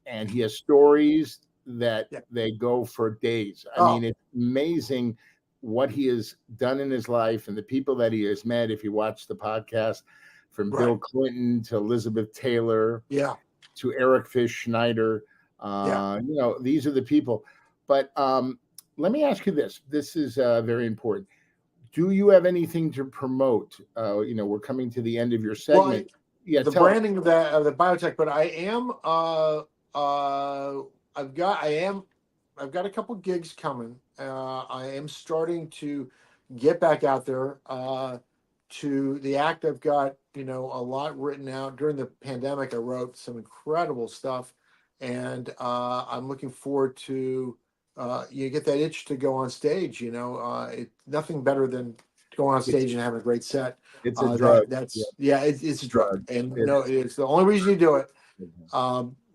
and he has stories that they go for days. I mean, it's amazing what he has done in his life and the people that he has met. If you watch the podcast, from Bill Clinton to Elizabeth Taylor, to Eric Fish Schneider. These are the people. But let me ask you this. This is very important. Do you have anything to promote? We're coming to the end of your segment. The branding of the biotech, but I am I've got a couple gigs coming. I am starting to get back out there to the act. I've got a lot written out. During the pandemic, I wrote some incredible stuff. And I'm looking forward to you get that itch to go on stage. Nothing better than going on stage and having a great set. It's a drug. It's a drug, and it's the only reason you do it.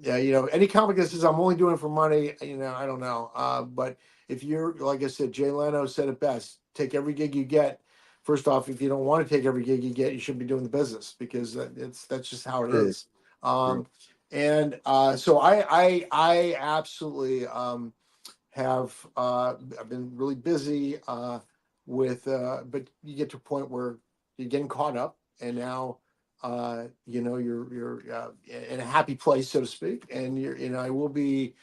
Any comic that says I'm only doing it for money, I don't know. But if you're, like I said, Jay Leno said it best: take every gig you get. First off, if you don't want to take every gig you get, you shouldn't be doing the business because that's just how it is. And so I absolutely have I've been really busy with but you get to a point where you're getting caught up, and now you're in a happy place, so to speak, and I will be.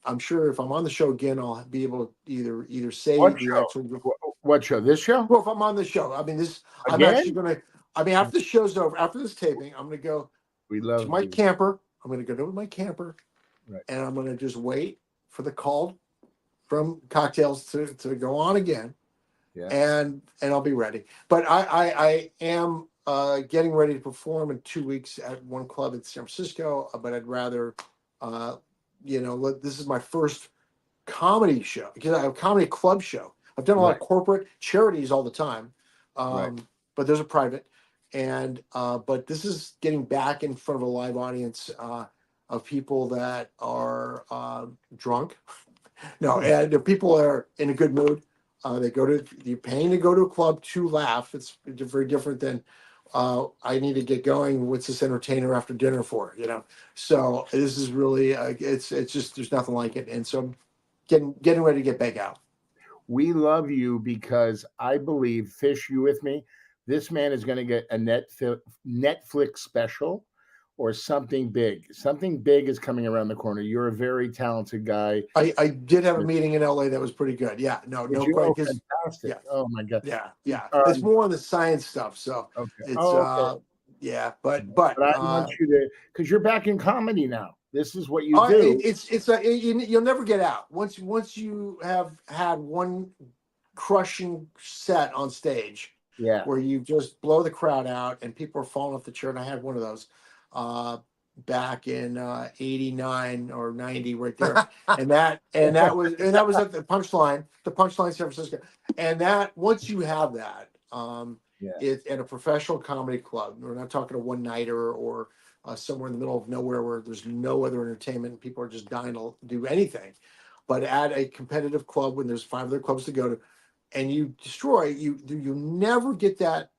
I'm sure if I'm on the show again, I'll be able to either say what show? This show? Well, if I'm on the show, I mean this. Again? I'm actually gonna. I mean, after the show's over, after this taping, I'm gonna go to my camper. I'm going to go to my camper, and I'm going to just wait for the call from Cocktails to go on again, and I'll be ready. But I am getting ready to perform in 2 weeks at one club in San Francisco. But I'd rather, this is my first comedy show because I have a comedy club show. I've done a lot of corporate charities all the time, but there's a private. And but this is getting back in front of a live audience of people that are drunk. And people that are in a good mood. You're paying to go to a club to laugh. It's very different than I need to get going. What's this entertainer after dinner for? So this is really it's just there's nothing like it. And so I'm getting ready to get back out. We love you because I believe, Fish, you with me? This man is going to get a Netflix special or something big? Something big is coming around the corner. You're a very talented guy. I did have a meeting in LA that was pretty good. Yeah, no Did you? quite. Oh, Because fantastic. yeah, Oh my God. yeah. It's more on the science stuff. So Okay. it's Oh, okay. yeah, But I want you to, because you're back in comedy now. This is what you do. you'll never get out once you have had one crushing set on stage. Yeah. Where you just blow the crowd out and people are falling off the chair. And I had one of those back in 89 or 90 right there. and that was at the Punchline San Francisco. And that once you have that, it's at a professional comedy club. We're not talking a one-nighter or somewhere in the middle of nowhere where there's no other entertainment and people are just dying to do anything. But at a competitive club when there's 5 other clubs to go to, and you destroy, you never get that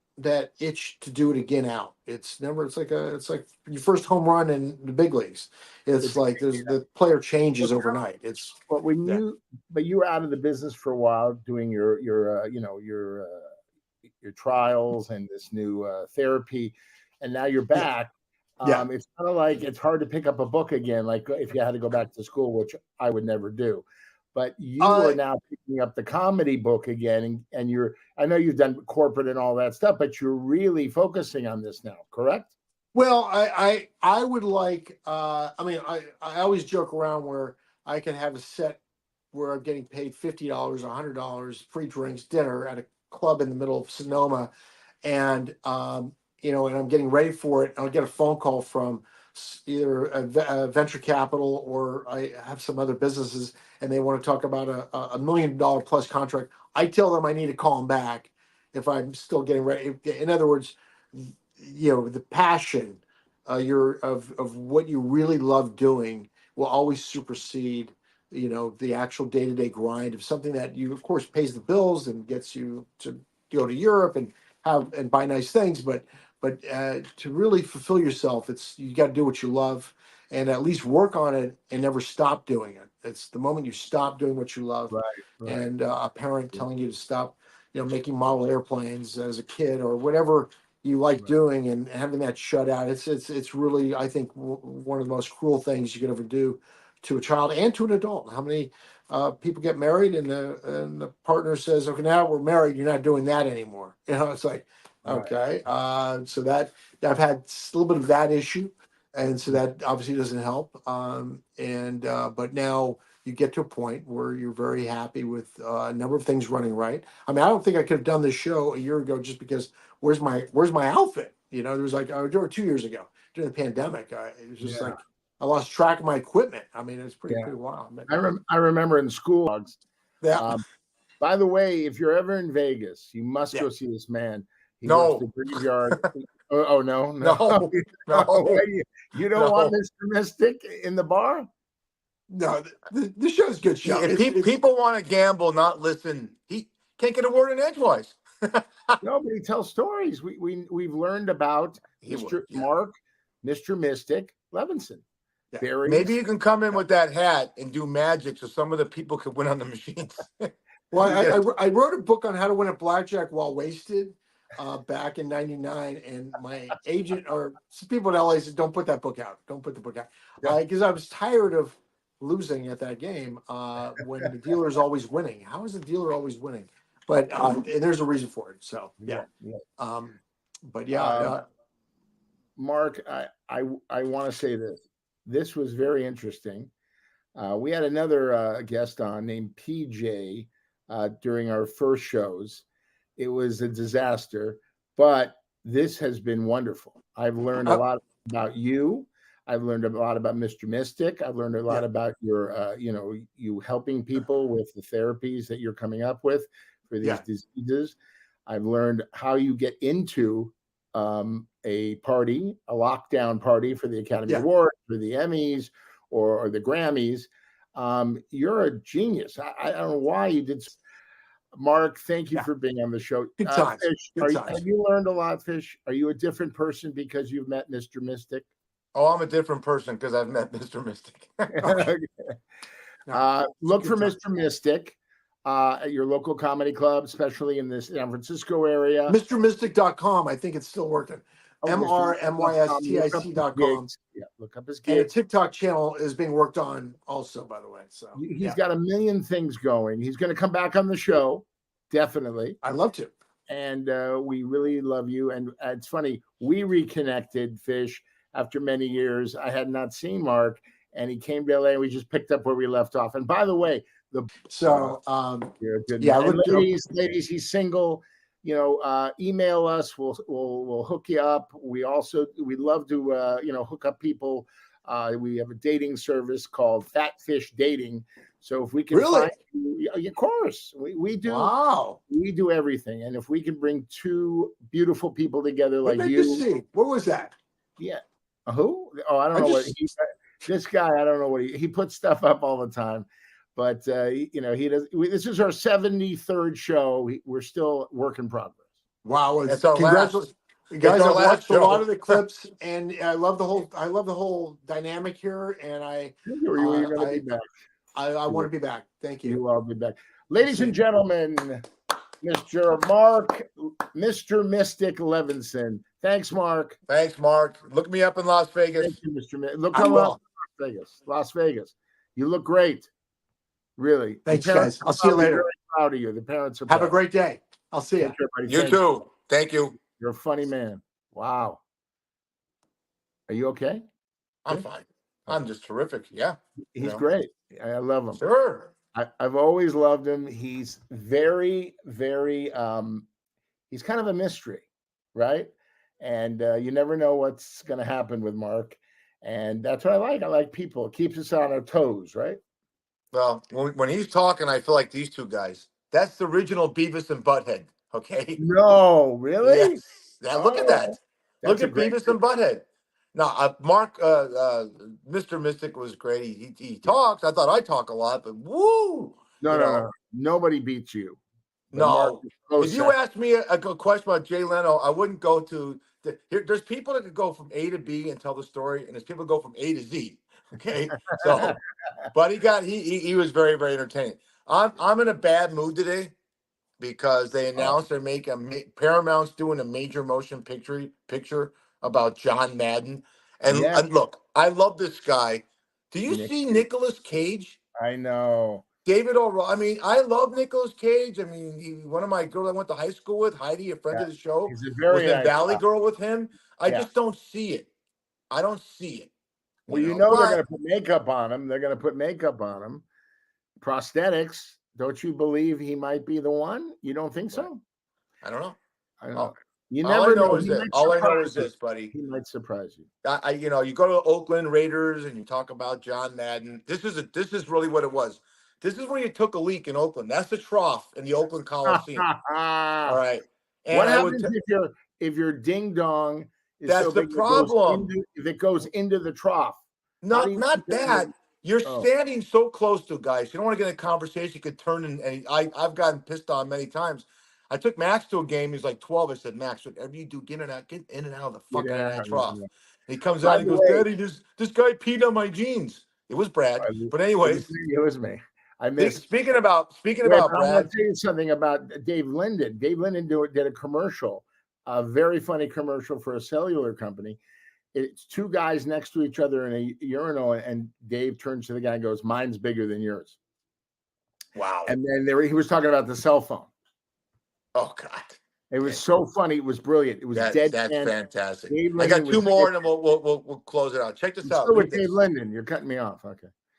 itch to do it again out. It's like your first home run in the big leagues. It's like the player changes overnight. But you were out of the business for a while doing your trials and this new therapy, and now you're back. It's kind of like it's hard to pick up a book again, like if you had to go back to school, which I would never do. But you are now picking up the comedy book again, and I know you've done corporate and all that stuff, but you're really focusing on this now, correct? Well, I would like, I always joke around where I can have a set where I'm getting paid $50, $100, free drinks, dinner at a club in the middle of Sonoma. And, and I'm getting ready for it. I'll get a phone call from either a venture capital or I have some other businesses and they want to talk about a $1 million plus contract. I tell them I need to call them back if I'm still getting ready. In other words, the passion of what you really love doing will always supersede, the actual day-to-day grind of something that you, of course, pays the bills and gets you to go to Europe and buy nice things. But to really fulfill yourself, you got to do what you love and at least work on it and never stop doing it. It's the moment you stop doing what you love, right. and a parent telling you to stop, making model airplanes as a kid or whatever you like doing, and having that shut out. It's really, I think, one of the most cruel things you could ever do to a child and to an adult. How many people get married and the partner says, "Okay, now we're married. You're not doing that anymore." It's like, okay. So that I've had a little bit of that issue, and so that obviously doesn't help. But now you get to a point where you're very happy with a number of things running right. I mean, I don't think I could have done this show a year ago just because where's my outfit? There was like, or 2 years ago during the pandemic, it was just like I lost track of my equipment. I mean, it's pretty wild. I remember in school. Yeah. By the way, if you're ever in Vegas, you must go see this man. He works the graveyard. Oh no. You don't want Mr. Mystic in the bar? No, the show's a good show. If people want to gamble, not listen, he can't get a word in edgewise. No, but he tells stories. We've learned about Marc, Mr. Mystic Levinson. Yeah. Maybe you can come in with that hat and do magic so some of the people could win on the machines. Well, I wrote a book on how to win at blackjack while wasted back in '99, and my agent or some people in LA said, "Don't put that book out. Don't put the book out," because I was tired of losing at that game when the dealer is always winning. How is the dealer always winning? But and there's a reason for it. So Marc, I want to say this. This was very interesting. We had another guest on named PJ during our first shows. It was a disaster, but this has been wonderful. I've learned a lot about you. I've learned a lot about Mr. Mystic. I've learned a lot about your, you helping people with the therapies that you're coming up with for these diseases. I've learned how you get into a lockdown party for the Academy Award, for the Emmys, or the Grammys. You're a genius. I don't know why you did. Marc, thank you for being on the show. Good times. Fish, have you learned a lot, Fish? Are you a different person because you've met Mr. Mystic? Oh, I'm a different person because I've met Mr. Mystic. Look for Mr. Mystic at your local comedy club, especially in this San Francisco area. MrMystic.com. I think it's still working. MRMYSTIC.com. Yeah, look up his And a gigs. TikTok channel is being worked on also, by the way. So He's got a million things going. He's going to come back on the show, definitely. I'd love to. And we really love you. And it's funny, we reconnected, Fish, after many years. I had not seen Mark, and he came to LA, and we just picked up where we left off. And by the way, you're a good man. And ladies, he's single. Email us. We'll hook you up. We love to hook up people. We have a dating service called Fat Fish Dating. So if we can find you, of course, we do. Wow. We do everything. And if we can bring two beautiful people together like you. What was that? Yeah. Who? Oh, I don't know this guy, I don't know what he puts stuff up all the time. But he does. This is our 73rd show. We're still work in progress. Wow! It's our congratulations, guys! I watched show. A lot of the clips, and I love the whole dynamic here. And you're going to be back. I want to be back. Thank you. You will be back, ladies and gentlemen. Mr. Marc, Mr. Mystic Levinson. Thanks, Mark. Thanks, Mark. Look me up in Las Vegas. Thank you, Mr. Look him up in Las Vegas. You look great. Really. Thanks, guys. I'll see you later. Very proud of you. The parents are Have a great day. I'll see you. You too. Thank you. You're a funny man. Wow. Are you okay? I'm fine. I'm just terrific. Yeah. He's great. I love him. Sure. I've always loved him. He's very, very, he's kind of a mystery, right? And you never know what's going to happen with Mark. And that's what I like. I like people. It keeps us on our toes, right? Well, when he's talking, I feel like these two guys. That's the original Beavis and Butthead. Okay. No, really? Yes. Now look at that. Look at Beavis and Butthead. Now, Mark, Mr. Mystic was great. He talks. I thought I talk a lot, but woo! No. Nobody beats you. No. If you asked me a question about Jay Leno, I wouldn't go to there's people that could go from A to B and tell the story, and there's people that go from A to Z. Okay. So, but he was very, very entertaining. I'm in a bad mood today because they announced they're making Paramount's doing a major motion picture about John Madden. And look, I love this guy. Do you see Nicolas Cage? I know. David O'Reilly. I mean, I love Nicolas Cage. I mean, one of my girls I went to high school with, Heidi, a friend of the show, was in Valley Girl with him. I just don't see it. I don't see it. Well, they're going to put makeup on him. They're going to put makeup on him. Prosthetics. Don't you believe he might be the one? You don't think so? I don't know. I don't know. You all never I know know. Is this. All I know is this, buddy. He might surprise you. You go to the Oakland Raiders and you talk about John Madden. This is really what it was. This is where you took a leak in Oakland. That's the trough in the Oakland Coliseum. All right. And what happens if your ding dong is that's the problem. If it goes into the trough. Not that. You're standing so close to guys. You don't want to get in a conversation. You could turn and I've gotten pissed on many times. I took Max to a game. He's like 12. I said, Max, whatever you do, get in and out of the fucking trough. And he comes out and goes, Daddy, this guy peed on my jeans. It was Brad. But anyways. It was me. I missed. Speaking about Brad. I want to tell you something about Dave Linden. Dave Linden did a commercial, a very funny commercial for a cellular company. It's two guys next to each other in a urinal, and Dave turns to the guy and goes, "Mine's bigger than yours." Wow. And then he was talking about the cell phone. Oh, God. It was so funny. It was brilliant. It was dead. That's fantastic. I got two more, and then we'll close it out. Check this out. Still with Dave Linden. You're cutting me off.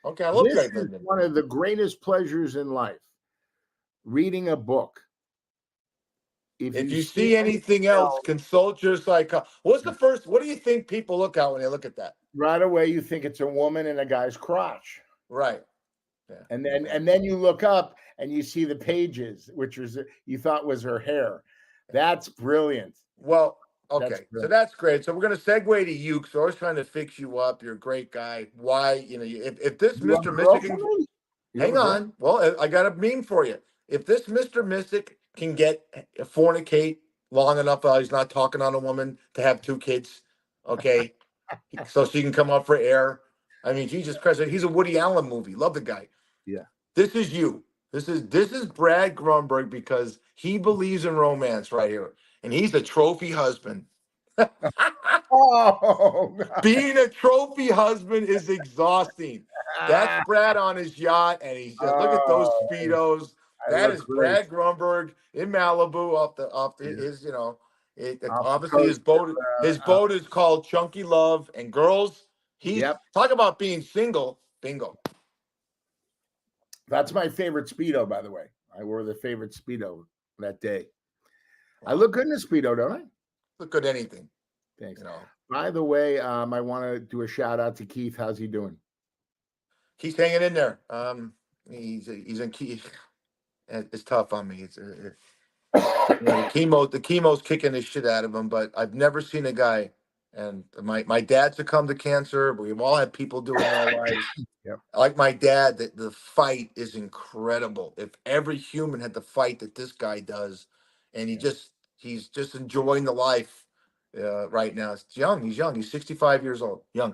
Okay, I love Dave Linden. One of the greatest pleasures in life, reading a book. If you see anything else, consult your psychologist. What do you think people look at when they look at that? Right away, you think it's a woman in a guy's crotch. Right. Yeah. And then you look up and you see the pages, which you thought was her hair. That's brilliant. Well, okay, so that's great. So we're going to segue to you because I was trying to fix you up. You're a great guy. Why, if this Mr. Mystic hang on. Well, I got a meme for you. If this Mr. Mystic can fornicate long enough while he's not talking on a woman to have two kids, okay, so she can come up for air. I mean, Jesus Christ, he's a Woody Allen movie. Love the guy. Yeah. This is you. This is Brad Grunberg because he believes in romance right here. And he's a trophy husband. Oh, Being a trophy husband is exhausting. That's Brad on his yacht, and he's just look at those oh, speedos. I That look is great. Brad Grunberg in Malibu off Yeah. his Off the obviously coast. his boat is called Chunky Love, and girls, he's Yep. talk about being single. Bingo. That's my favorite Speedo, by the way. I wore the favorite Speedo that day. Wow. I look good in a Speedo, don't I? Look good anything. Thanks. You know. By the way, I want to do a shout out to Keith. How's he doing? Keith's hanging in there. He's in Keith. It's tough on me. The chemo's kicking the shit out of him, but I've never seen a guy. And my dad succumbed to cancer, but we've all had people do it in our lives. Yep. Like my dad, the fight is incredible. If every human had the fight that this guy does, and he's just enjoying the life right now. It's young. He's young. He's 65 years old. Young.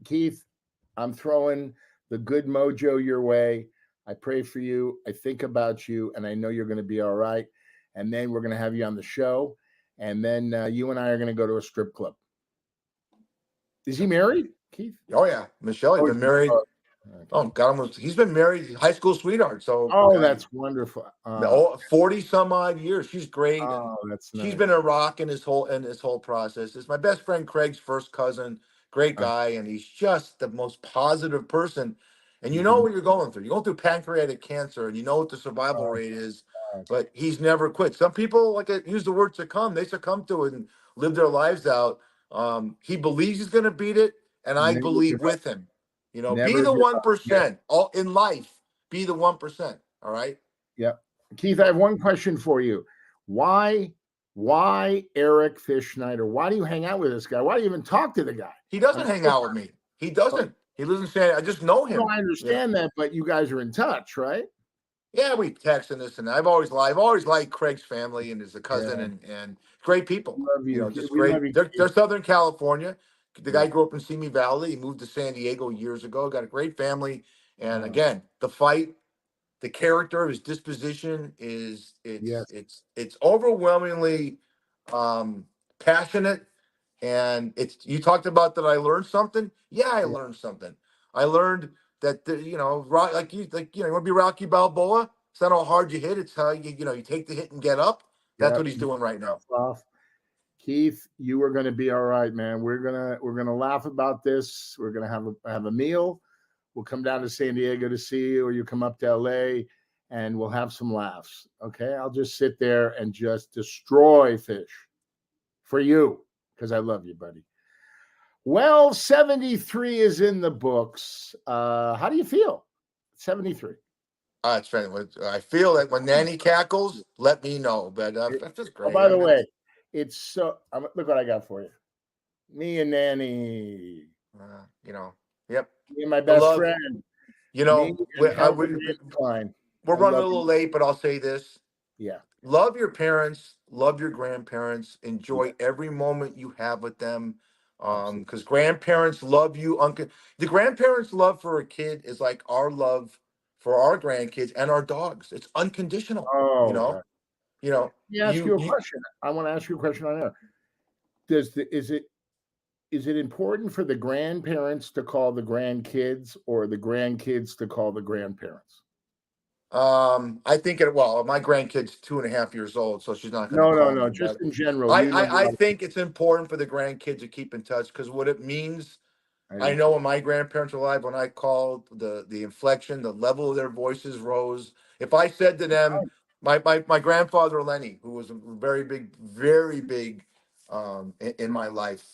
Keith, I'm throwing the good mojo your way. I pray for you. I think about you, and I know you're going to be all right. And then we're going to have you on the show, and then you and I are going to go to a strip club. Is he married, Keith? Oh yeah, Michelle. He's been married. Okay. Oh God, he's been married, high school sweetheart. So that's wonderful. 40 some odd years. She's great. That's she's nice. been a rock in his whole process. It's my best friend Craig's first cousin. Great guy, and he's just the most positive person. And you know what you're going through. You're going through pancreatic cancer, and you know what the survival rate is. But he's never quit. Some people use the word succumb. They succumb to it and live their lives out. He believes he's going to beat it, and I believe with him. You know, be the 1%. All in life, be the 1%. All right. Yeah. Keith, I have one question for you. Why Eric Fish Schneider? Why do you hang out with this guy? Why do you even talk to the guy? He doesn't hang out with me. He doesn't. He lives in San. I just know him. No, I understand that, but you guys are in touch, right? Yeah, we text and this and that. I've always liked Craig's family and his cousin and great people. Love you. You know, just great. They're Southern California. The guy grew up in Simi Valley. He moved to San Diego years ago. Got a great family. And again, the fight, the character of his disposition is it's overwhelmingly passionate. And you talked about that I learned something. Yeah, I learned something. I learned that you want to be Rocky Balboa. It's not how hard you hit. It's how you take the hit and get up. That's what he's doing right now. Keith, you are going to be all right, man. We're gonna laugh about this. We're gonna have a meal. We'll come down to San Diego to see you, or you come up to LA, and we'll have some laughs. Okay, I'll just sit there and just destroy Fish for you because I love you, buddy. Well, 73 is in the books. How do you feel? 73. It's funny. I feel like when Nanny cackles, let me know. But that's just great. Oh, by the way, it's so. Look what I got for you. Me and Nanny. Yep. Me and my best friend. We're running a little late, but I'll say this. Yeah. Love your parents. Love your grandparents. Enjoy every moment you have with them. Because grandparents love you. The grandparents' love for a kid is like our love for our grandkids and our dogs. It's unconditional. Oh, God. Let me ask you a question. I want to ask you a question on there. Is it important for the grandparents to call the grandkids or the grandkids to call the grandparents? I think my grandkid's 2.5 years old, so she's not going to call me. No. Just in general. I think it's important for the grandkids to keep in touch because what it means, I know when my grandparents were alive, when I called, the inflection, the level of their voices rose. If I said to them, my grandfather Lenny, who was very big in my life,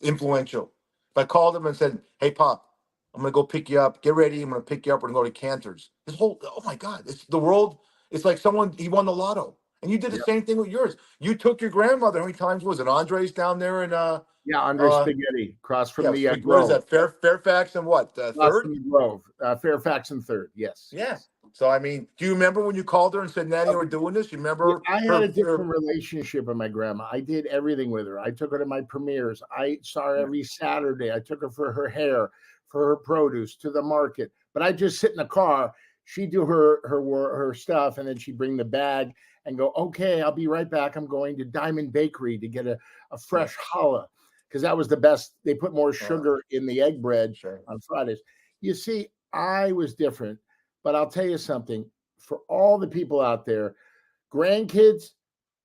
influential. If I called him and said, "Hey, Pop, I'm going to go pick you up. Get ready. I'm going to pick you up. We're going to go to Cantor's." Oh my God, it's the world. It's like he won the lotto. And you did the same thing with yours. You took your grandmother. How many times was it? Andre's down there in Andre's Spaghetti, across from the what Grove. is that? Fairfax and what? Third? From the Grove. Fairfax and Third. Yes. Yeah. So I mean, do you remember when you called her and said, "Nanny, we're doing this"? You remember? I had a different relationship with my grandma. I did everything with her. I took her to my premieres. I saw her every Saturday. I took her for her hair, for her produce, to the market. But I just sit in the car. She'd do her stuff, and then she'd bring the bag, and go, okay, I'll be right back. I'm going to Diamond Bakery to get a fresh challah, because that was the best. They put more sugar in the egg bread on Fridays. You see, I was different, but I'll tell you something. For all the people out there, grandkids,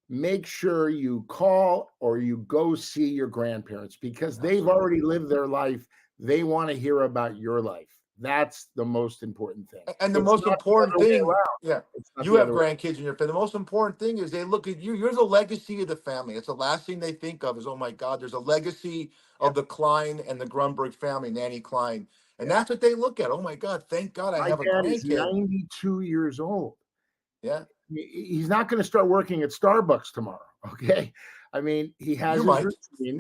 make sure you call or you go see your grandparents, because they've already lived their life. They want to hear about your life. That's the most important thing. And the most important thing, you have grandkids in your family. The most important thing is they look at you. You're the legacy of the family. It's the last thing they think of is, oh my God, there's a legacy of the Klein and the Grunberg family, Nanny Klein. And that's what they look at. Oh my God, thank God I have a grandkid. Is 92 years old. Yeah. He's not going to start working at Starbucks tomorrow. Okay. I mean, he has his routine,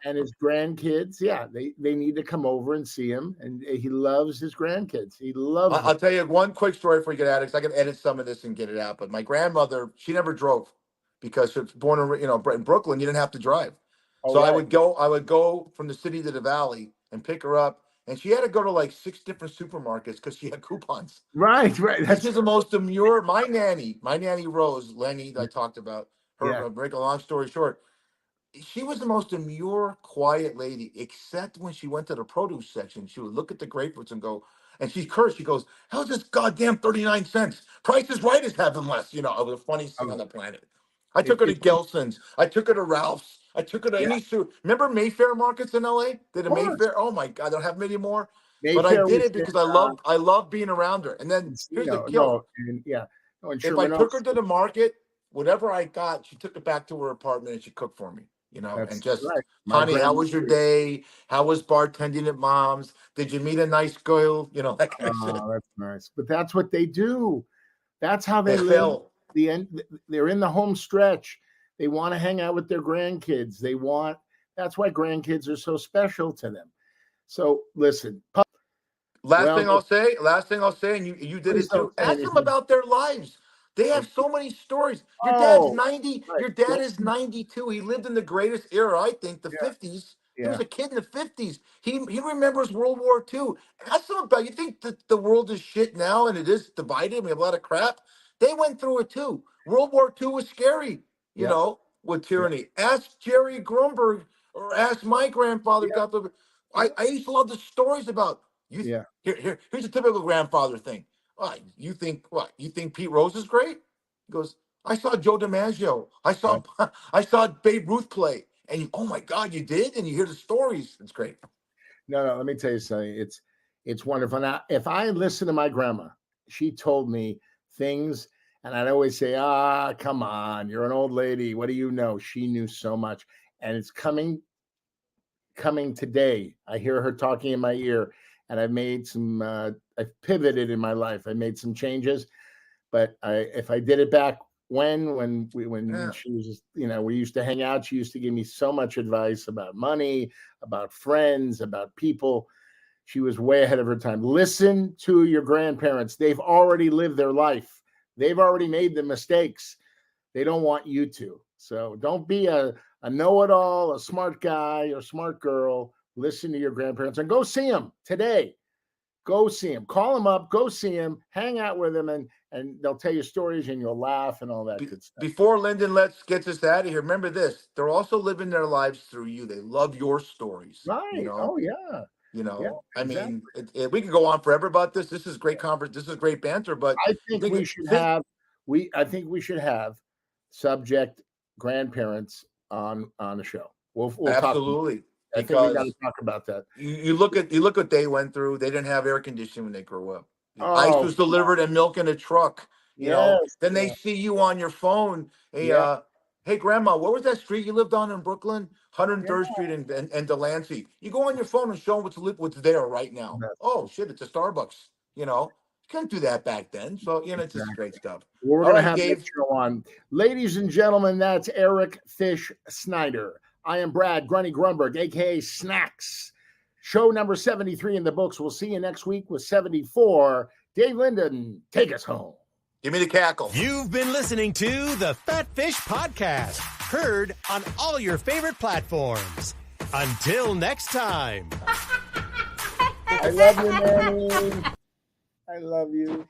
and his grandkids. Yeah, they need to come over and see him, and he loves his grandkids. He loves them. I'll tell you one quick story before you get out, because I can edit some of this and get it out. But my grandmother, she never drove, because she was born in Brooklyn. You didn't have to drive. So I would go from the city to the valley and pick her up. And she had to go to like 6 different supermarkets because she had coupons. Right. This is the most demure. My nanny Rose, Lenny, that I talked about, her, break a long story short, she was the most demure, quiet lady, except when she went to the produce section. She would look at the grapefruits and go, and she cursed. She goes, how's this goddamn 39 cents? Price is Right is having less. It was the funniest thing on the planet. I took her to Gelson's. I took her to Ralph's. I took her to any suit. Remember Mayfair markets in LA? Did a Mayfair? Oh my God, I don't have them anymore. But I did it because I love being around her. And then here's the kill. If I took her to the market, whatever I got, she took it back to her apartment and she cooked for me. And just, honey, how was your day? How was bartending at Mom's? Did you meet a nice girl? That kind of shit. That's nice. But that's what they do. That's how they live. They're in the home stretch. They want to hang out with their grandkids. That's why grandkids are so special to them. So listen. Last thing I'll say, and you did it too. Ask them about their lives. They have so many stories. Your dad's 90. Right. Your dad is 92. He lived in the greatest era, I think, the 50s. He was a kid in the 50s. He remembers World War II. Ask them about. You think that the world is shit now and it is divided? We have a lot of crap. They went through it too. World War II was scary, you know, with tyranny. Ask Jerry Grunberg or ask my grandfather. I used to love the stories about you. Here's a typical grandfather thing. You think Pete Rose is great? He goes, I saw Joe DiMaggio. I saw Babe Ruth play. And oh my God, you did? And you hear the stories. It's great. No, let me tell you something. It's wonderful. Now, if I listen to my grandma, she told me things, and I'd always say, come on, you're an old lady. What do you know? She knew so much. And it's coming today. I hear her talking in my ear, and I've made some, I've pivoted in my life. I made some changes, but if I did it back when she was, we used to hang out, she used to give me so much advice about money, about friends, about people. She was way ahead of her time. Listen to your grandparents. They've already lived their life. They've already made the mistakes. They don't want you to. So don't be a know-it-all, a smart guy or smart girl. Listen to your grandparents and go see them today. Go see them. Call them up. Go see them. Hang out with them, and they'll tell you stories, and you'll laugh and all that good stuff. Before Lyndon gets us out of here, remember this: they're also living their lives through you. They love your stories. Right? Oh yeah. I mean, we could go on forever about this. This is great conference. This is great banter. But I think we should have subject grandparents on the show. We'll absolutely. I think we got to talk about that. You look what they went through. They didn't have air conditioning when they grew up. Ice was delivered and milk in a truck. You know. Then they see you on your phone. Hey, Grandma, what was that street you lived on in Brooklyn? 103rd Street and Delancey. You go on your phone and show them what's there right now. Oh shit, it's a Starbucks. You couldn't do that back then. So it's just great stuff. Well, we're gonna have that show on, ladies and gentlemen. That's Eric Fish Snyder. I am Brad Grunny Grunberg, aka Snacks. Show number 73 in the books. We'll see you next week with 74. Dave Linden, take us home. Give me the cackle. You've been listening to the Fat Fish Podcast, heard on all your favorite platforms. Until next time. I love you, Manny. I love you.